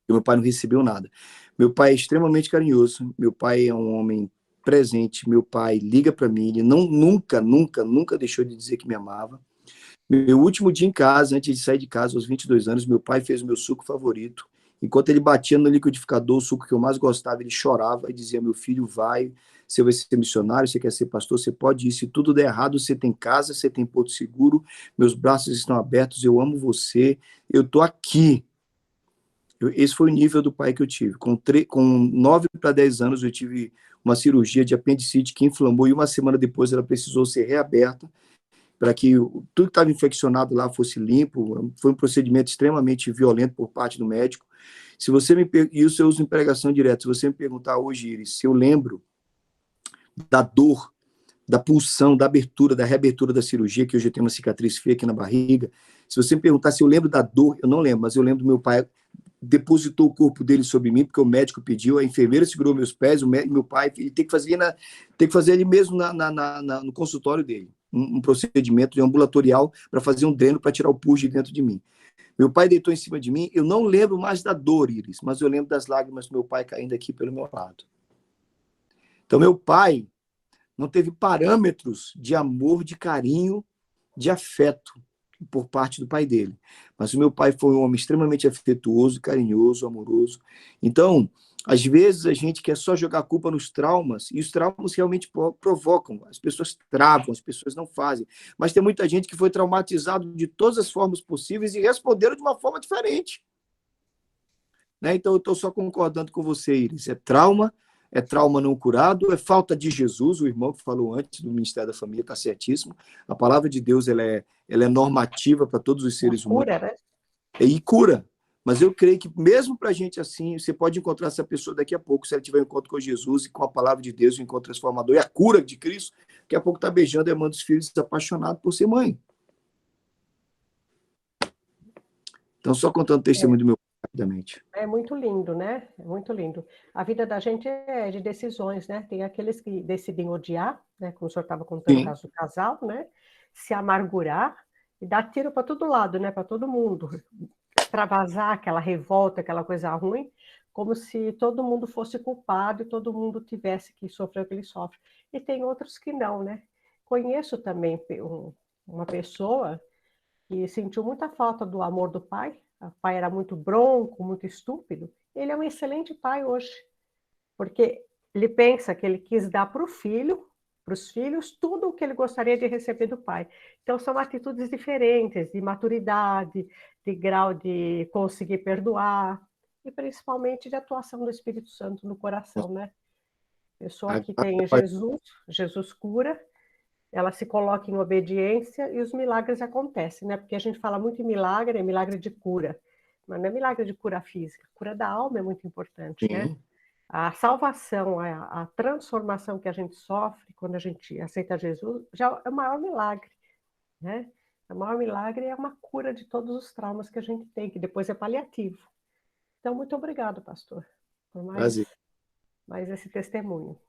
S4: E meu pai não recebeu nada. Meu pai é extremamente carinhoso. Meu pai é um homem presente. Meu pai liga para mim. Ele nunca deixou de dizer que me amava. Meu último dia em casa, antes de sair de casa, aos 22 anos, meu pai fez o meu suco favorito. Enquanto ele batia no liquidificador, o suco que eu mais gostava, ele chorava e dizia: meu filho, vai, você vai ser missionário, você quer ser pastor, você pode ir. Se tudo der errado, você tem casa, você tem porto seguro, meus braços estão abertos, eu amo você, eu estou aqui. Esse foi o nível do pai que eu tive. Com 9 para 10 anos, eu tive uma cirurgia de apendicite que inflamou, e uma semana depois ela precisou ser reaberta, para que tudo que estava infeccionado lá fosse limpo. Foi um procedimento extremamente violento por parte do médico. Se você isso eu uso em pregação direta. Se você me perguntar hoje, Iris, se eu lembro da dor, da pulsão, da abertura, da reabertura da cirurgia, que hoje eu tenho uma cicatriz feia aqui na barriga, se você me perguntar se eu lembro da dor, eu não lembro, mas eu lembro do meu pai depositou o corpo dele sobre mim, porque o médico pediu, a enfermeira segurou meus pés, meu pai, ele tem que fazer ele mesmo no consultório dele, um procedimento ambulatorial para fazer um dreno para tirar o pus de dentro de mim. Meu pai deitou em cima de mim, eu não lembro mais da dor, Iris, mas eu lembro das lágrimas do meu pai caindo aqui pelo meu lado. Então, meu pai não teve parâmetros de amor, de carinho, de afeto por parte do pai dele. Mas o meu pai foi um homem extremamente afetuoso, carinhoso, amoroso. Então, às vezes a gente quer só jogar a culpa nos traumas, e os traumas realmente provocam. As pessoas travam, as pessoas não fazem. Mas tem muita gente que foi traumatizado de todas as formas possíveis e responderam de uma forma diferente. Né? Então, eu estou só concordando com você, Iris. É trauma não curado, é falta de Jesus. O irmão que falou antes do Ministério da Família está certíssimo. A palavra de Deus ela é normativa para todos os seres humanos.
S6: Cura, né?
S4: E cura. Mas eu creio que mesmo para a gente assim, você pode encontrar essa pessoa daqui a pouco, se ela tiver um encontro com Jesus e com a palavra de Deus, um encontro transformador e a cura de Cristo, daqui a pouco está beijando e amando os filhos, apaixonado por ser mãe. Então, só contando o testemunho do meu pai, rapidamente.
S6: É muito lindo, né? É muito lindo. A vida da gente é de decisões, né? Tem aqueles que decidem odiar, né? Como o senhor estava contando o caso do casal, né? Se amargurar e dar tiro para todo lado, né? Para todo mundo. Extravasar aquela revolta, aquela coisa ruim, como se todo mundo fosse culpado e todo mundo tivesse que sofrer o que ele sofre. E tem outros que não, né? Conheço também uma pessoa que sentiu muita falta do amor do pai. O pai era muito bronco, muito estúpido. Ele é um excelente pai hoje, porque ele pensa que ele quis dar para os filhos, tudo o que ele gostaria de receber do pai. Então, são atitudes diferentes, de maturidade, de grau de conseguir perdoar, e principalmente de atuação do Espírito Santo no coração, né? Pessoa que tem Jesus cura, ela se coloca em obediência e os milagres acontecem, né? Porque a gente fala muito em milagre, é milagre de cura, mas não é milagre de cura física. Cura da alma é muito importante, né? A salvação, a transformação que a gente sofre quando a gente aceita Jesus, já é o maior milagre, né? O maior milagre é uma cura de todos os traumas que a gente tem, que depois é paliativo. Então, muito obrigado, pastor, por mais esse testemunho.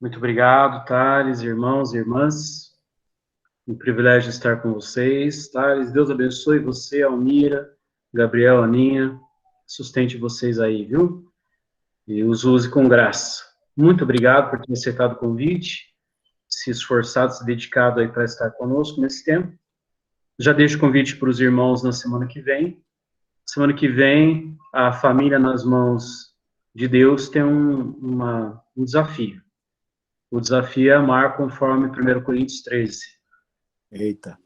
S3: Muito obrigado, Thales, irmãos e irmãs. Um privilégio estar com vocês. Thales, Deus abençoe você, Almira, Gabriel, Aninha. Sustente vocês aí, viu? E os use com graça. Muito obrigado por ter aceitado o convite, se esforçado, se dedicado aí para estar conosco nesse tempo. Já deixo o convite para os irmãos na semana que vem. Semana que vem, a família nas mãos de Deus tem um desafio. O desafio é amar conforme 1 Coríntios 13.
S4: Eita.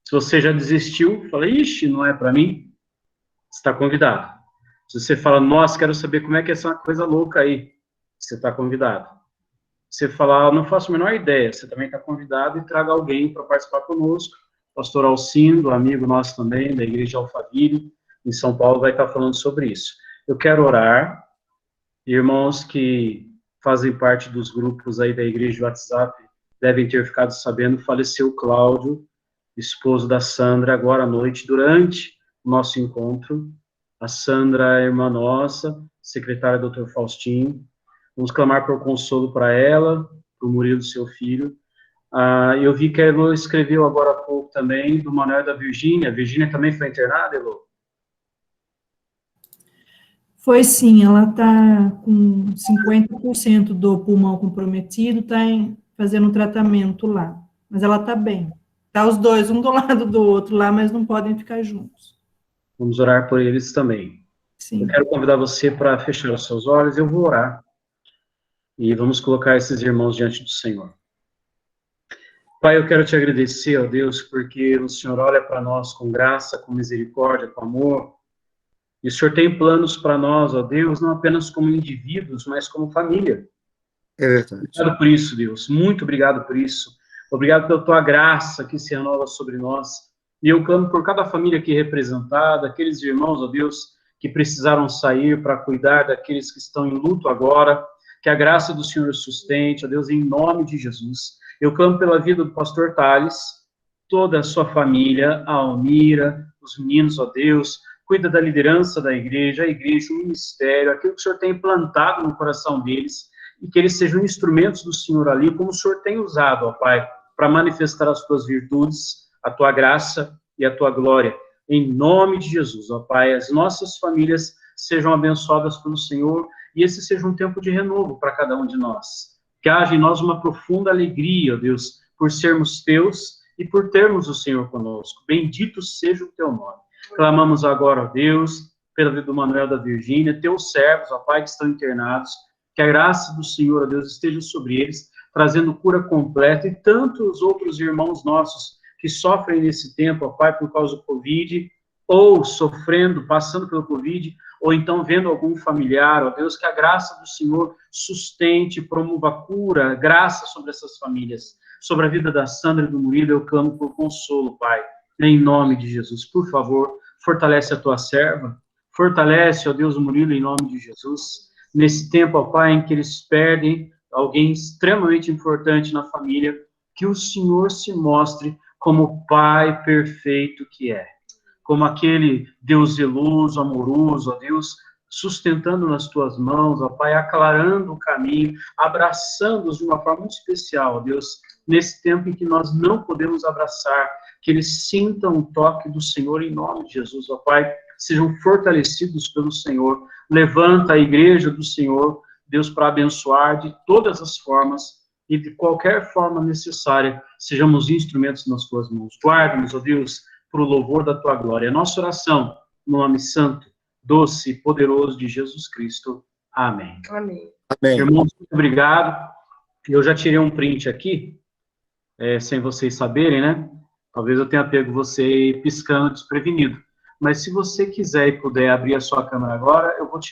S3: Se você já desistiu, fala, ixi, não é para mim, você está convidado. Se você fala, nossa, quero saber como é que é essa coisa louca aí, você está convidado. você falar, não faço a menor ideia, você também está convidado e traga alguém para participar conosco. Pastor Alcindo, amigo nosso também, da Igreja Alphaville, em São Paulo, vai estar falando sobre isso. Eu quero orar, irmãos que fazem parte dos grupos aí da Igreja de WhatsApp, devem ter ficado sabendo, faleceu o Cláudio, esposo da Sandra, agora à noite, durante o nosso encontro. A Sandra é irmã nossa, secretária do Dr. Faustinho. Vamos clamar por consolo para ela, para o Murilo, seu filho. Eu vi que a Elô escreveu agora há pouco também, do Manuel da Virgínia. A Virgínia também foi internada, Elô?
S2: Foi sim, ela está com 50% do pulmão comprometido, está fazendo um tratamento lá. Mas ela está bem. Está os dois, um do lado do outro lá, mas não podem ficar juntos.
S3: Vamos orar por eles também.
S2: Sim.
S3: Eu quero convidar você para fechar os seus olhos, eu vou orar. E vamos colocar esses irmãos diante do Senhor. Pai, eu quero te agradecer, ó Deus, porque o Senhor olha para nós com graça, com misericórdia, com amor. E o Senhor tem planos para nós, ó Deus, não apenas como indivíduos, mas como família.
S4: É verdade.
S3: Obrigado por isso, Deus. Muito obrigado por isso. Obrigado pela tua graça que se renova sobre nós. E eu clamo por cada família aqui representada, aqueles irmãos, ó Deus, que precisaram sair para cuidar daqueles que estão em luto agora. Que a graça do Senhor sustente, ó Deus, em nome de Jesus. Eu clamo pela vida do pastor Thales, toda a sua família, a Almira, os meninos, ó Deus, cuida da liderança da igreja, a igreja, o ministério, aquilo que o Senhor tem plantado no coração deles, e que eles sejam instrumentos do Senhor ali, como o Senhor tem usado, ó Pai, para manifestar as tuas virtudes, a tua graça e a tua glória. Em nome de Jesus, ó Pai, as nossas famílias sejam abençoadas pelo Senhor, e esse seja um tempo de renovo para cada um de nós. Que haja em nós uma profunda alegria, ó Deus, por sermos teus e por termos o Senhor conosco. Bendito seja o teu nome. Clamamos agora, ó Deus, pela vida do Manuel da Virgínia, teus servos, ó Pai, que estão internados, que a graça do Senhor, ó Deus, esteja sobre eles, trazendo cura completa, e tantos outros irmãos nossos que sofrem nesse tempo, ó Pai, por causa do Covid, ou sofrendo, passando pelo Covid, ou então vendo algum familiar, ó Deus, que a graça do Senhor sustente, promova cura, graça sobre essas famílias, sobre a vida da Sandra e do Murilo, eu clamo por consolo, Pai, em nome de Jesus. Por favor, fortalece a tua serva, fortalece, ó Deus, o Murilo, em nome de Jesus, nesse tempo, ó Pai, em que eles perdem alguém extremamente importante na família, que o Senhor se mostre como o Pai perfeito que é, como aquele Deus zeloso, amoroso, ó Deus, sustentando nas tuas mãos, ó Pai, aclarando o caminho, abraçando-os de uma forma muito especial, ó Deus, nesse tempo em que nós não podemos abraçar, que eles sintam o toque do Senhor em nome de Jesus, ó Pai, sejam fortalecidos pelo Senhor, levanta a igreja do Senhor, Deus, para abençoar de todas as formas e de qualquer forma necessária, sejamos instrumentos nas tuas mãos. Guarda-nos, ó Deus, para o louvor da tua glória. Nossa oração, no nome santo, doce e poderoso de Jesus Cristo. Amém.
S2: Amém.
S4: Amém.
S3: Irmãos, muito obrigado. Eu já tirei um print aqui, sem vocês saberem, né? Talvez eu tenha pego você piscando desprevenido. Mas se você quiser e puder abrir a sua câmera agora, eu vou tirar.